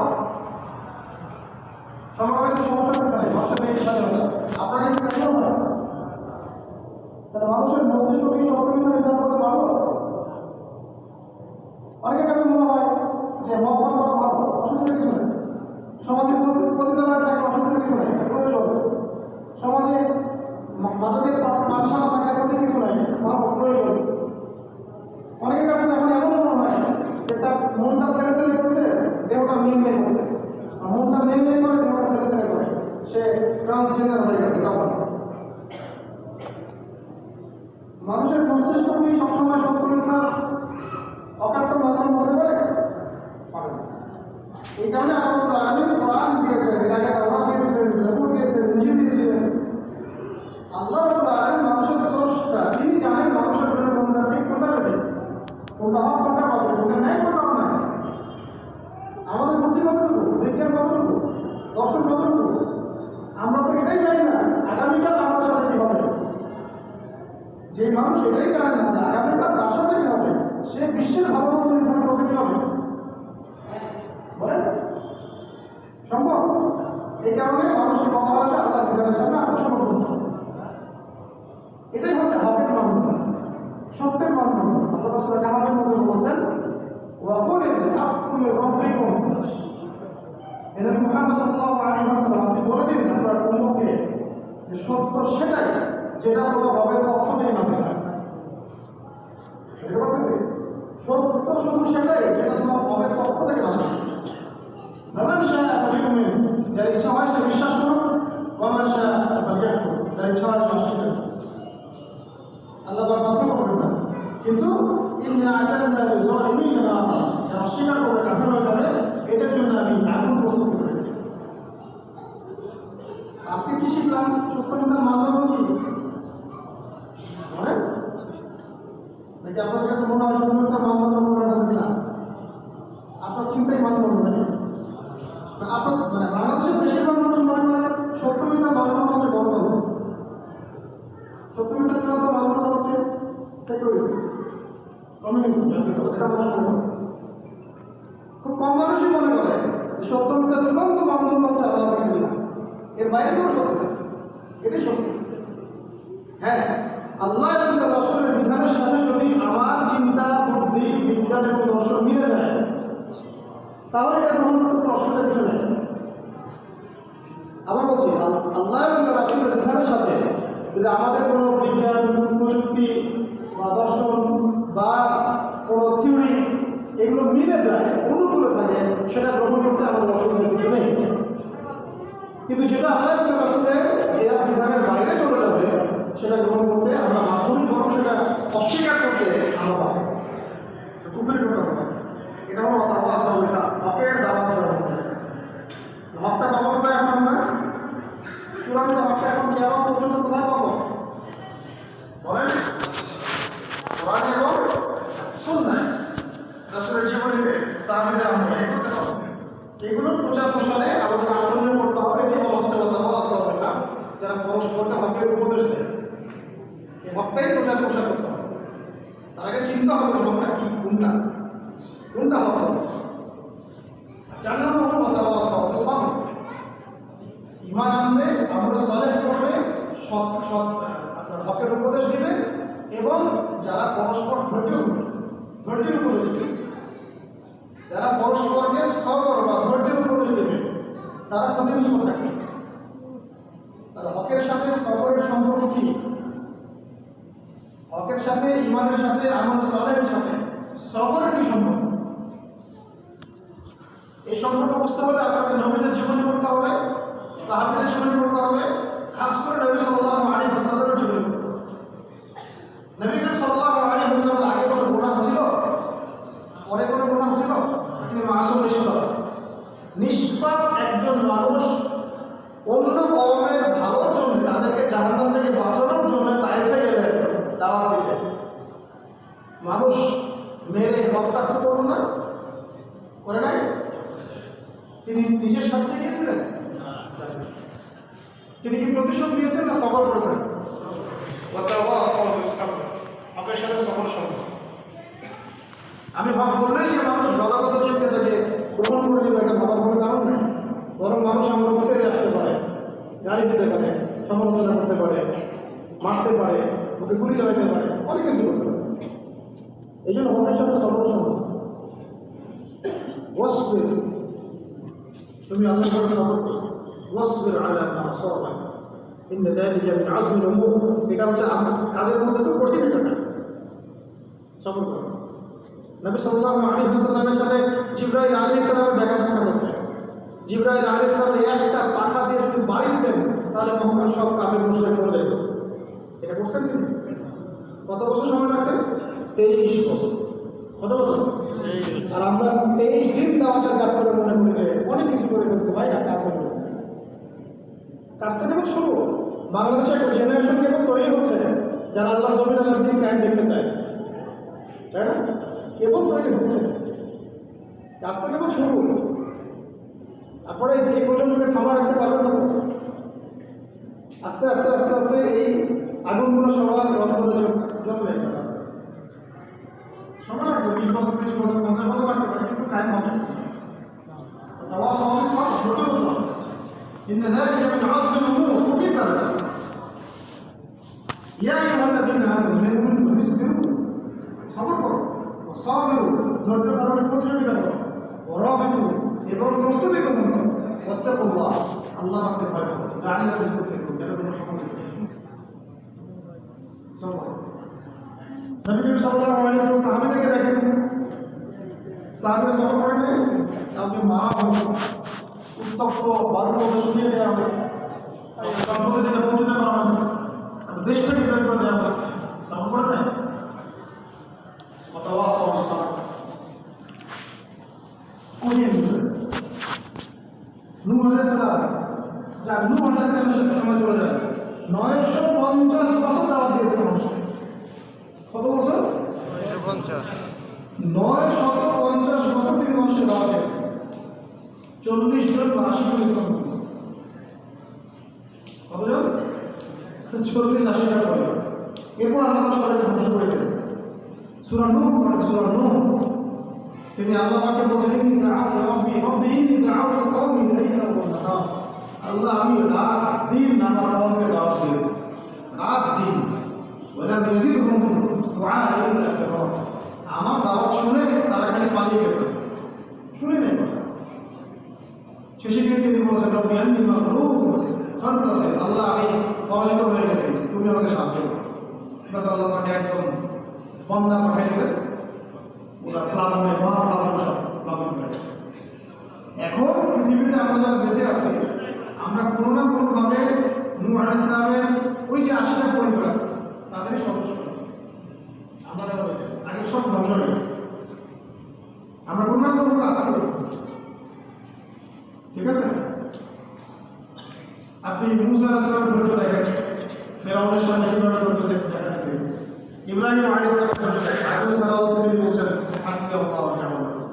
সমকামিতা সমস্যা করতে নাই, সমস্যা নেই, আপনার কাছে কেন হয়? তাহলে মানুষের মস্তিষ্ক কি সমকামিতা নির্ধারণ করতে পারবো? অনেকের কাছে মনে হয় যে মদ পান করা ভালো, অসুবিধার কিছু নেই, সমাজে প্রতিদানের একটা অসুবিধার কিছু নেই, প্রয়োজন। সমাজে মাদকের পাঠশালা থাকার প্রতি কিছু নেই, প্রয়োজন। অনেকের কাছে এখন এমন মনে হয় যে তার মনটা ছেড়ে ছেড়ে করছে, দেহটা মেয়ে মেয়ে করছে, আর মনটা মেয়ে মেয়ে করে, দেহটা ছেড়ে ছেড়ে করে, সে ট্রান্সজেন্ডার হয়ে গেছে। এটা ভালো। মানুষের মস্তিষ্ক কি সবসময় সত্য মিথ্যা অকাট্য মাধ্যম হতে পারে? পারে না। এই কারণে আমরা আগে কোরআন দিয়েছেন, এর আগে তাওরাত দিয়েছিলেন, জাবুর দিয়েছেন, ইনজিল দিয়েছিলেন। আল্লাহ মানুষের স্রষ্টা, তিনি জানেন মানুষের জন্য কোনটা ঠিক, কোনটা বেঠিক, কোনটা হক, কোনটা বাতিল, কোনটা ন্যায়, কোনটা অন্যায়। আমাদের বুদ্ধি কতটুকু, বিজ্ঞান কতটুকু, দর্শন কতটুকু, আমরা তো এটাই জানি না আগামীকাল আমার সাথে কি হবে। যে মানুষ এটাই জানে না যে আগামীকাল তার সাথে কি হবে, সে বিশ্বের ভালো মন্দ নির্ধারণ করবে কি হবে? বলেন সম্ভব? এই কারণে মানুষের কথা আছে আল্লাহ বিধানের সামনে আত্মসমর্পণ। এটাই হচ্ছে হকের মানদণ্ড, সত্যের মানদণ্ড। আল্লাহ রাসূল কাহাবের মধ্যে বলছেন ওয়াকুলিল হাক্কু মির রাব্বিকুম। এই নবী মুহাম্মদ সাল্লাল্লাহু আলাইহি ওয়াসাল্লাম, আপনি বলে দিন আপনার উম্মতকে যে সত্য সেটাই যেটা হলো রবের পক্ষ থেকে নাযিল হয়। এটা বলতেছে সত্য শুধু সেটাই যেটা তোমার রবের পক্ষ থেকে নাযিল হয়। ফামান শাআ ফালিউমিন, যার ইচ্ছা হয় সে বিশ্বাস করুন, ওয়ামান শাআ ফালিয়াকফুর, যার ইচ্ছা হয় সে অস্বীকার করুন। আল্লাহ পার্থক্য করবেন না। কিন্তু ইন্না আ'তাদনা লিযালিমিনা নারা, যারা অস্বীকার করে কাফের হয়ে যাবে, এদের জন্য আমি আগুন প্রস্তুত করে রেখেছি। আজকে কি শিখলাম? সত্য মিথ্যার মানদণ্ড কি? এটা আমরা শুনবো। খুব কম মানুষই মনে করে যে সত্য মিথ্যা চূড়ান্ত মানদণ্ড হচ্ছে আল্লাহ পাকের বিধান, এর বাইরে কোনো সত্য নেই, এটাই সত্য। হ্যাঁ, আল্লাহ এবং তার রাসূলের বিধানের সাথে যদি আমার চিন্তা, বুদ্ধি, বিজ্ঞান এবং দর্শন মিলে যায়, তাহলে এটা গ্রহণ করতে কোনো অসুবিধার কিছু নেই। আবার বলছি, আল্লাহ এবং তার রাসূলের বিধানের সাথে যদি আমাদের কোনো বিজ্ঞান, প্রযুক্তি বা দর্শন বা কোনো থিওরি এগুলো মিলে যায়, অনুকূলে থাকে, সেটা গ্রহণ করতে আমাদের অসুবিধার কিছু নেই। কিন্তু যেটা আল্লাহ এবং তার রাসূলের এরা বিধানের বাইরে চলে যাবে, সেটা গ্রহণ করতে আমরা মাধ্যমিক বরং সেটা অস্বীকার করতে আমরা পাবো, কুফরি করতে হবে। এটা হলো আল্লাহ সাল্লাল্লাহু হকের দাওয়াত দেওয়া হচ্ছে। হকটা পাবো কোথায় এখন আমরা? চূড়ান্ত হকটা এখন কিয়ামত পর্যন্ত কোথায় পাবো বলেন? কোরআন এবং সুন্নাহ, রাসূলের জীবনীতে, সাহাবীদের আমলে এগুলো প্রচার প্রসারে আমাদের আন্দোলন করতে হবে। এটি বলা হচ্ছে আল্লাহ সাল্লাল্লাহু যারা পরস্পরকে হকের উপদেশ দেয়, এই হকটাই প্রচার প্রসার করতে হবে। তার আগে চিন্তা হবে হকটা কি, কোনটা হক হবে। 4 নম্বর হলো ওয়াতাওয়াসাউ ঈমান আনবে, আমল সালেহ করবে, হকের উপদেশ দিবে এবং যারা পরস্পর ধৈর্যের উপদেশ দিবে, যারা পরস্পরকে সবর বা ধৈর্যের উপদেশ দেবে, তারা প্রতিনিধিত্ব থাকে। তার হকের সাথে সবরের সম্পর্ক কি? হকের সাথে, ঈমানের সাথে, আমল সালেহের সাথে সবরের কি সম্পর্ক? এই সম্পর্ক বুঝতে হলে আপনাকে নবীদের জীবনী পড়তে হবে, সাহাবীদের জীবনী পড়তে হবে, খাস করে নবী সাল্লাল্লাহু আলাইহি ওয়াসাল্লামের জীবনী পড়তে হবে। নবী করিম সাল্লাল্লাহু আলাইহি ওয়াসাল্লামের আগে কোনো গুনাহ ছিল? পরে কোনো গুনাহ ছিল? তিনি মাসুম নিষ্পাপ। নিষ্পাপ একজন মানুষ অন্য কওমের ভালোর জন্য, তাদেরকে জাহান্নাম থেকে বাঁচানোর জন্য তায়েফে গেলেন দাওয়াত দিতে। মানুষ মেরে রক্তাক্ত করল না, করে নাই? তিনি নিজের স্বার্থে গিয়েছিলেন? তিনি কি প্রতিশোধ নিয়েছেন না সবর করেছেন? আপনার সাথে সবর সঙ্গে আমি ভাব বললেই যে মানুষ গলাগত চিন্তাটাকে গ্রহণ করে দেবে, একটা ভাবা কোনো কারণ নেই। বরং মানুষ আমার উপরে আসতে পারে, গাড়ি দিতে পারে, সমালোচনা করতে পারে, মারতে পারে, ওকে গুলি চালাতে পারে, অনেক কিছু করতে পারে। এই জন্য হকের সাথে সবর সঙ্গে তুমি আল্লাহ করে সবর করো। ওয়াসবির আলা মা আসাবাক ইন্না যালিকা মিন আযমিল উমুর। এটা হচ্ছে কাজের মধ্যে তো কঠিন একটা কাজ, সবর করো। নবী সাল্লাল্লাহু আলাইহি ওয়াসাল্লামের সাথে জিবরাইল আলাইহিস সালামের দেখা সাক্ষাৎ হচ্ছে। জিবরাইল আলাইহিস সালাম একটা পাঠা দিয়ে যদি বাড়ি দিতেন, তাহলে মক্কার সব কাফের মুশরিক পড়ে যেত। এটা করছেন তিনি? কত বছর সময় লাগছে? 23 বছর। কত বছর? আর আমরা 23 দিন দাওয়াতের কাজ করে মনে করি যে অনেক কিছু করে ফেলছে। ভাই কাজ করবো, কাজটা কেবল শুরু। বাংলাদেশে একটা জেনারেশন কেবল তৈরি হচ্ছে যারা আল্লাহ জমিন আল্লাহর দিন কায়েম দেখতে চায়, তাই না? কেবল তৈরি হচ্ছে, কাজটা কেবল শুরু। আপনারা এই প্রজন্মকে থামা রাখতে পারবেন না। আস্তে আস্তে আস্তে আস্তে এই আগুনগুলো সবার রন্ধ জন্মে সময় লাগবে, 20 বছর, 30 বছর, 50 বছর লাগতে পারে, কিন্তু কায়েম হবে না। إن ذلك من عصر الأمور وكيف ذلك؟ يا أيها الذين آمنوا لا يؤمنون اصبروا صبروا وصابروا ধৈর্য ধারণের প্রতিযোগিতা করো, ওয়ারাবিতু এবং প্রস্তুতি গ্রহণ করো, ওয়াত্তাকুল্লাহ আল্লাহকে ভয় করো, লাআল্লাকুম তুফলিহুন, যেন তোমরা সফল হতে পারো। নবী সাল্লাল্লাহু আলাইহি ওয়াসাল্লাম সাহাবীদেরকে দেখেন, সাহাবীরা সফর করেন নাই, আপনি মারা হয়েছে, উত্তপ্ত বারুর মধ্যে শুনিয়ে দেওয়া হয়েছে, সম্পদের দিকে পৌঁছতে করা হয়েছে, দেশ থেকে বের করে দেওয়া হয়েছে, সফর করে নাই। নূহ আলাইহিস সালাম, যা নূহ আলাইহিস সালামের সময় চলে যায়, 950 বছর দাওয়াত দিয়েছে মানুষকে। কত বছর? 950 বছর তিনি মানুষকে দাওয়াত দিয়েছেন। 40 জন রাশিদুল ইসলাম, কতজন? 40-80 জন। এরপর আল্লাহ সবাইকে ধ্বংস করে দিয়েছে। সূরা নূহ পড়েন, সূরা নূহ। তিনি আল্লাহ পাকে বলছেন, ইন্নী দাআউতু রাব্বি রাব্বি ইন্নী দাআউতু কওমি লাইলান ওয়া নাহার। আল্লাহ, আমি রাত দিন আমার কওমকে দাওয়াত দিয়েছি, রাত দিন। ওয়ালাম ইয়াজিদহুম দুআই ইল্লা ফিরার। আমার দাওয়াত শুনে তারা খালি পালিয়ে গেছে, শুনে নেই। শেষে গিয়ে তিনি বলছেন, রব্বি আন্নী মাগলুব ফান্তাসির। আল্লাহ, আমি পরাজিত হয়ে গেছি, তুমি আমাকে সাহায্য করো। বাস আল্লাহ পাকে একদম বন্যা পাঠিয়ে দিলেন, ওরা প্লাবনে মহাপ্লাবন সব প্লাবন হয়ে গেছে। এখন পৃথিবীতে আমরা যারা বেঁচে আছি, আমরা কোনো না কোনোভাবে নূহ আলাইহিস সালামের ওই যে ৮০টা পরিবার তাদেরই সদস্য। আমরা যারা বেঁচে আছি আগে সব ধ্বংস হয়ে গেছে, আমরা কোনো না কোনো কাজ করি। ঠিক আছে, আপনি মুসা আলাইহিস সালামের ধৈর্য দেখেন, ফেরাউনের সামনে কিভাবে ধৈর্য দেখাতে, ইব্রাহিম আলাইহিস সালামের ধৈর্য দেখেন। আগুন তারাও তিনি বলছেন, হাসবি আল্লাহ ওয়া নি'মাল ওয়াকিল,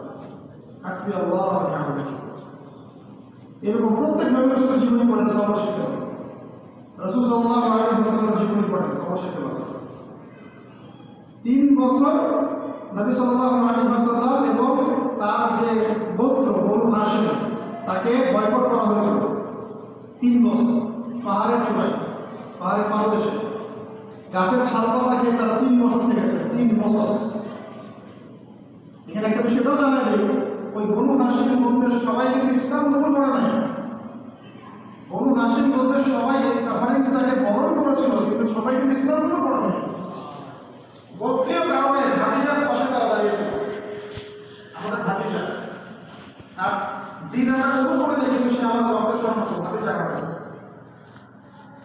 হাসবি আল্লাহ ওয়া নি'মাল ওয়াকিল। এরকম প্রত্যেক নবীর রাসূলের জীবনী পড়েন, সবর শিখতে হবে। রাসূল সাল্লাল্লাহু আলাইহি ওয়াসাল্লামের জীবনী পড়েন, সবর শিখতে হবে। 3 বছর নবী সাল্লাল্লাহু আলাইহি ওয়াসাল্লাম এবং তার যে গোত্র বনু হাশিম তাকে বয়কট করা হয়েছিল। 3 বছর পাহাড়ের চূড়ায়, পাহাড়ের পাদদেশে গাছের ছালপাতা খেয়ে তারা 3 বছর থেকেছে। 3 বছর। এখানে একটা বিষয়টাও জানা যায়, ওই বনু হাশিম গোত্রের সবাই কিন্তু ইসলাম কবুল করে নাই। বনু হাশিম গোত্রের সবাই সাফারিংসটাকে বরণ করেছিল, কিন্তু সবাই কিন্তু ইসলাম কবুল করে নাই। গোত্রীয় কারণে ভাতিজার পাশে তারা দাঁড়িয়েছিল, আমাদের ভাতিজা। আর দিন আমরা কবুল করে দিই, কিন্তু সে আমাদের রক্তের সম্পর্ক, ভাতিজা কারণে।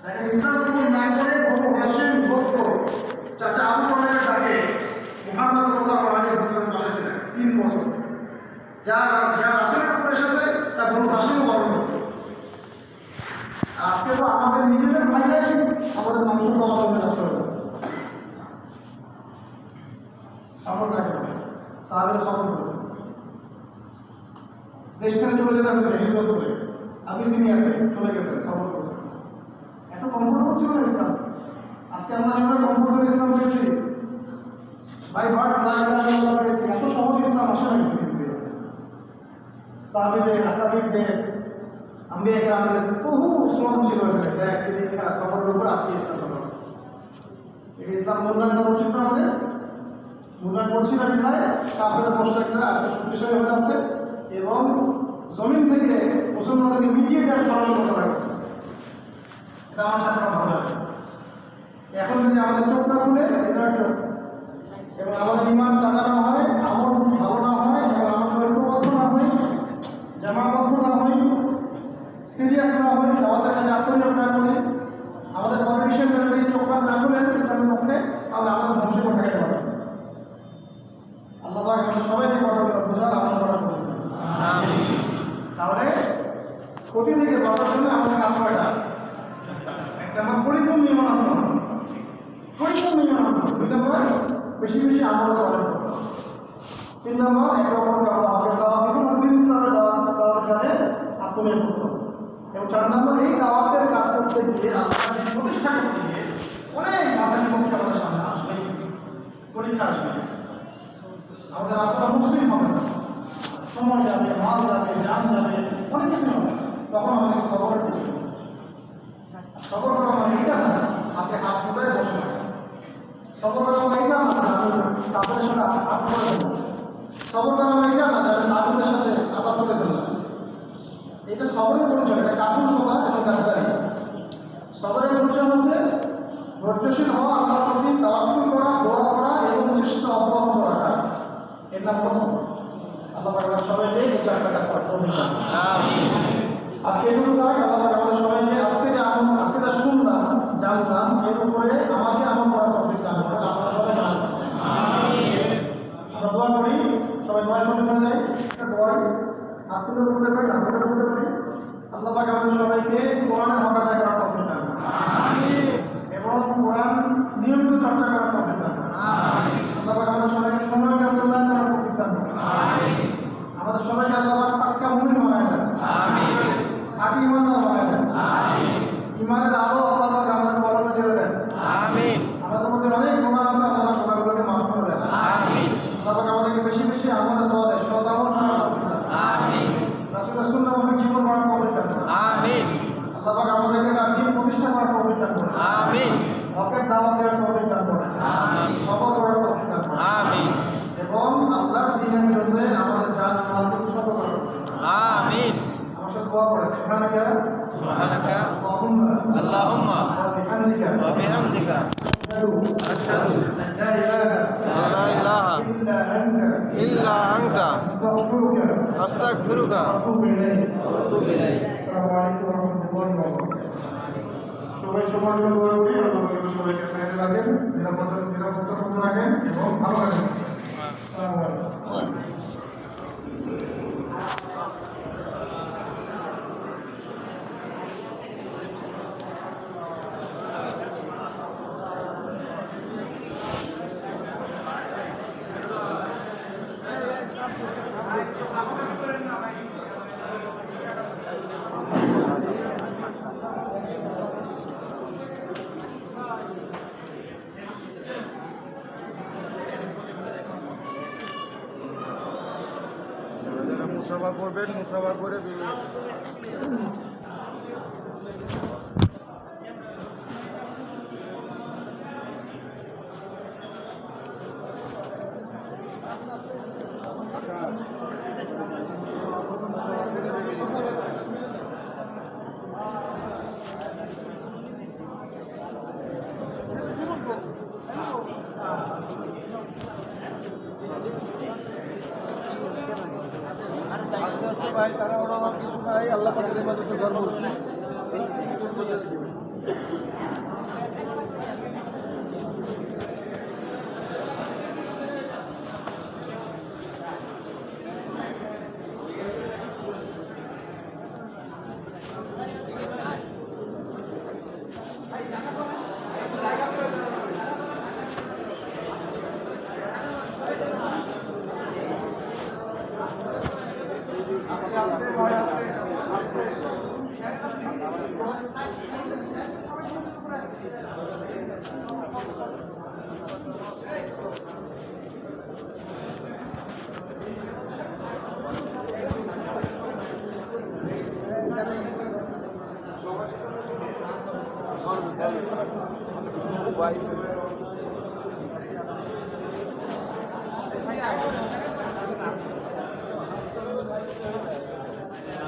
তাই ইসলাম কবুল না করে বনু হাশিম গোত্র চাচা আবু তালেবের ডাকে মুহাম্মদ সাল্লাল্লাহু আলাইহি ওয়াসাল্লামের পাশে ছিলেন 3 বছর। যা রাসূলের উপর এসেছে তা বনু হাশিম বরণ হচ্ছে। আজকে তো আমাদের নিজেদের ভাইরাই আমাদের মাংস খাওয়ার জন্য ব্যস্ত হয়ে যায়। সফর কাকে বলে? সাহাবেরা সফর করেছেন, দেশ থেকে চলে যেতে হয়েছে হিজরত করে, আবিসিনিয়াতে চলে গেছেন, সফর করেছেন। এত কমফোর্টেবল ছিল না ইসলাম। আজকে আমরা যেভাবে কমফোর্টেবল ইসলাম পেয়েছি, ভাই ভাট ইসলাম পেয়েছি, এত সহজ ইসলাম আসে না পৃথিবীতে। সাহাবীদের, আকাবিরদের, আম্বিয়া কেরামদের বহু শ্রম ছিল এখানে, দেখ দীক্ষা সফরের উপর আজকে ইসলাম করা হয়েছে। এই ইসলাম মূল্যায়ন করা উচিত না আমাদের? মূল্যায়ন করছি না বিধায় কাফেরের মুশরিকরা আজকে শক্তিশালী হয়ে যাচ্ছে এবং জমিন থেকে মুসলমানদেরকে মিটিয়ে দেওয়ার ষড়যন্ত্র করা হচ্ছে। এটা আমার সাথে কথা বলা যাবে। এখন যদি আমাদের চোখ না খুলে, হৃদয়ের চোখ, এবং আমাদের ইমান তাজা না হয়, আমল ভালো না হয়, এবং আমাদের ঐক্যবদ্ধ না হয়, জামাবদ্ধ না হয়, সিরিয়াস না হয়, আমাদের কাছে আত্মনিয়োগ না করি, আমাদের কমিশন চোখ না খুলে ইসলামের পক্ষে, তাহলে আমাদের ধ্বংস করে খাইতে পারে। আল্লাহ পাক আমাদের সবাইকে কথাগুলো বোঝার আমল করার করবেন। তাহলে ক্ষতি থেকে বাঁচার জন্য আমাদের কাজ কয়টা? একটা আমার পরিপূর্ণ ইমান আনতে হবে, পরিপূর্ণ ইমান আনতে হবে। 2 নম্বর, বেশি বেশি আমল সাধন করতে হবে। 3 নম্বর, একে অপরকে আল্লাহ হকের দাওয়াত দিব, দিন ইসলামের দাওয়াতের কাজে আত্মনিয়োগ করতে হবে। এবং 4 নম্বর, এই দাওয়াতের কাজ করতে গিয়ে আল্লাহকে প্রতিষ্ঠা করতে গিয়ে অনেক বাধা বিপত্তি আমাদের সামনে আসবে, পরীক্ষা আসবে। আমাদের রাস্তাটা মুসলিম হবে না, সময় যাবে, মাল যাবে, জান যাবে, অনেক কিছু হবে। তখন আমাদের সবরের প্রয়োজন। সবর করা মানে এটা না হাতে হাত ফুটায় বসে না। সবর করা মানে এটা না তাদের সাথে হাত ফুটায় বসে। সবর করা মানে এটা না যারা তাদের সাথে আলাপ করে দিল। এটা সবরের পরিচয়, এটা কাপুর শোনা এবং গাছদারি। সবরের পরিচয় হচ্ছে ধৈর্যশীল হওয়া, আল্লাহর প্রতি তাওয়াক্কুল করা, দোয়া করা এবং চেষ্টা অব্যাহত রাখা। এর নাম প্রথম। আল্লাহ পাক সবাইকে এই 4টা কাজ করতে হবে। আমিন। আজকে এগুলো থাক, আল্লাহ পাক আমাদের সবাইকে আজকে যা শুনলাম, জানলাম, এর উপরে আমাকে আমল করার তৌফিক দান করুন। আপনারা সবাই জানেন। আমিন। আমরা দোয়া করি, সবাই দোয়া শুনতে পাওয়া যায়। দোয়া আপনি করতে পারেন, আমরা করতে পারি। আল্লাহ পাক আমাদের সবাইকে কোরআনের হক আদায় করার তৌফিক দান করুন। আমিন। এবং কোরআন নিয়মিত চর্চা করার তৌফিক দান করুন। আমিন। আল্লাহ পাক আমাদের সবাইকে সময়কে মূল্যায়ন করার তৌফিক দান করুন। আমিন। আমাদের সবাইকে আল্লাহ পাক পাক্কা মুমিন বানায় দেন। আমিন। খাঁটি ঈমানদার বানায় দেন। আমিন। ঈমানের আলো আল্লাহ পাক আমাদের কলমে জ্বেলে দেন। আমিন। আমাদের মধ্যে অনেক গুনাহ আছে, আল্লাহ পাক গুনাহগুলোকে মাফ করে দেন। আমিন। বেশি আমল সওয়ালে সদ আমল করার তৌফিক দান আমিন রাসূলের সুন্নাহ মোতাবেক জীবন গড়ার তৌফিক দান আমিন আল্লাহ পাক আমাদেরকে তার দ্বীন প্রতিষ্ঠা করার তৌফিক দান করুন আমিন হকের দাওয়াত দেওয়ার তৌফিক দান করুন আমিন সবর করার তৌফিক দান করুন আমিন এবং আল্লাহর দ্বীনের জন্য আমাদের জান মাল উৎসর্গ করার আমিন আমার সাথে দোয়া করেন সুবহানাকা সুবহানাকা আল্লাহুম্মা আল্লাহুম্মা ওয়া বিহামদিকা ওয়া বিহামদিকা আশহাদু আন লা ইলাহা লা ইলাহা ইল্লা আনতা ইল্লা আনতা আস্তাগফিরুকা আস্তাগফিরুকা ওয়া আতুবু ইলাইক ওয়া আতুবু ইলাইক আসসালামু আলাইকুম ওয়া রাহমাতুল্লাহি ওয়া বারাকাতুহু সবাই সবার জন্য দোয়া করি আল্লাহ পাক সবাইকে সাহায্য রাখেন নিরাপত্তা বন্ধ রাখেন এবং ভালো রাখেন আসসালামু আলাইকুম মুসাফা করবেন মুসাফা করে আস্তে আস্তে ভাই তারা ওরা কিছু নাই আল্লাহ পাকের ইবাদতের গর্ব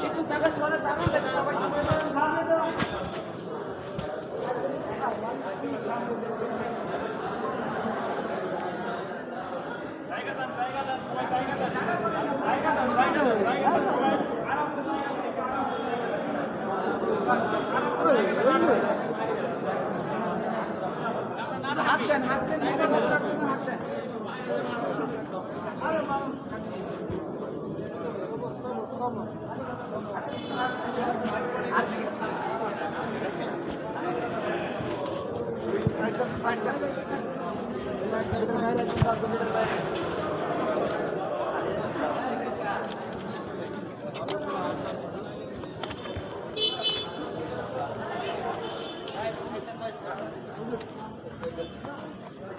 একটু জায়গা সরে দাঁড়ান সবাই হাত দেন হাত দেন হাত দেন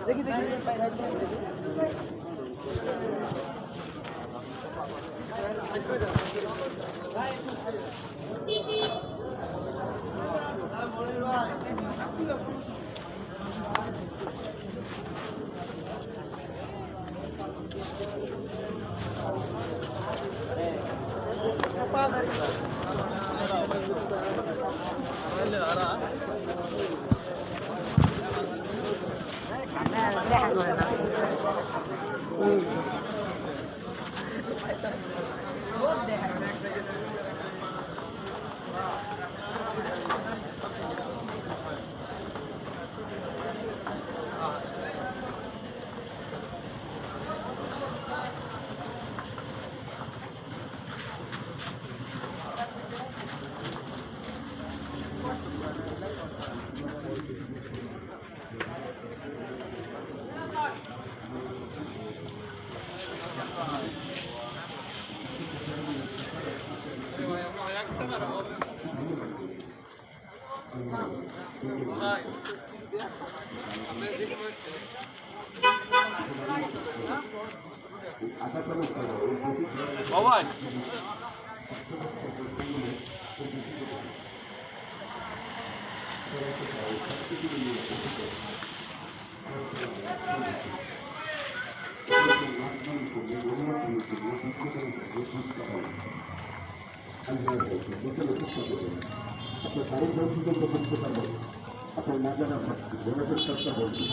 দেখি দেখা করে না আশা করব বাবাই আপনার মাঝে আপনার চেষ্টা করছি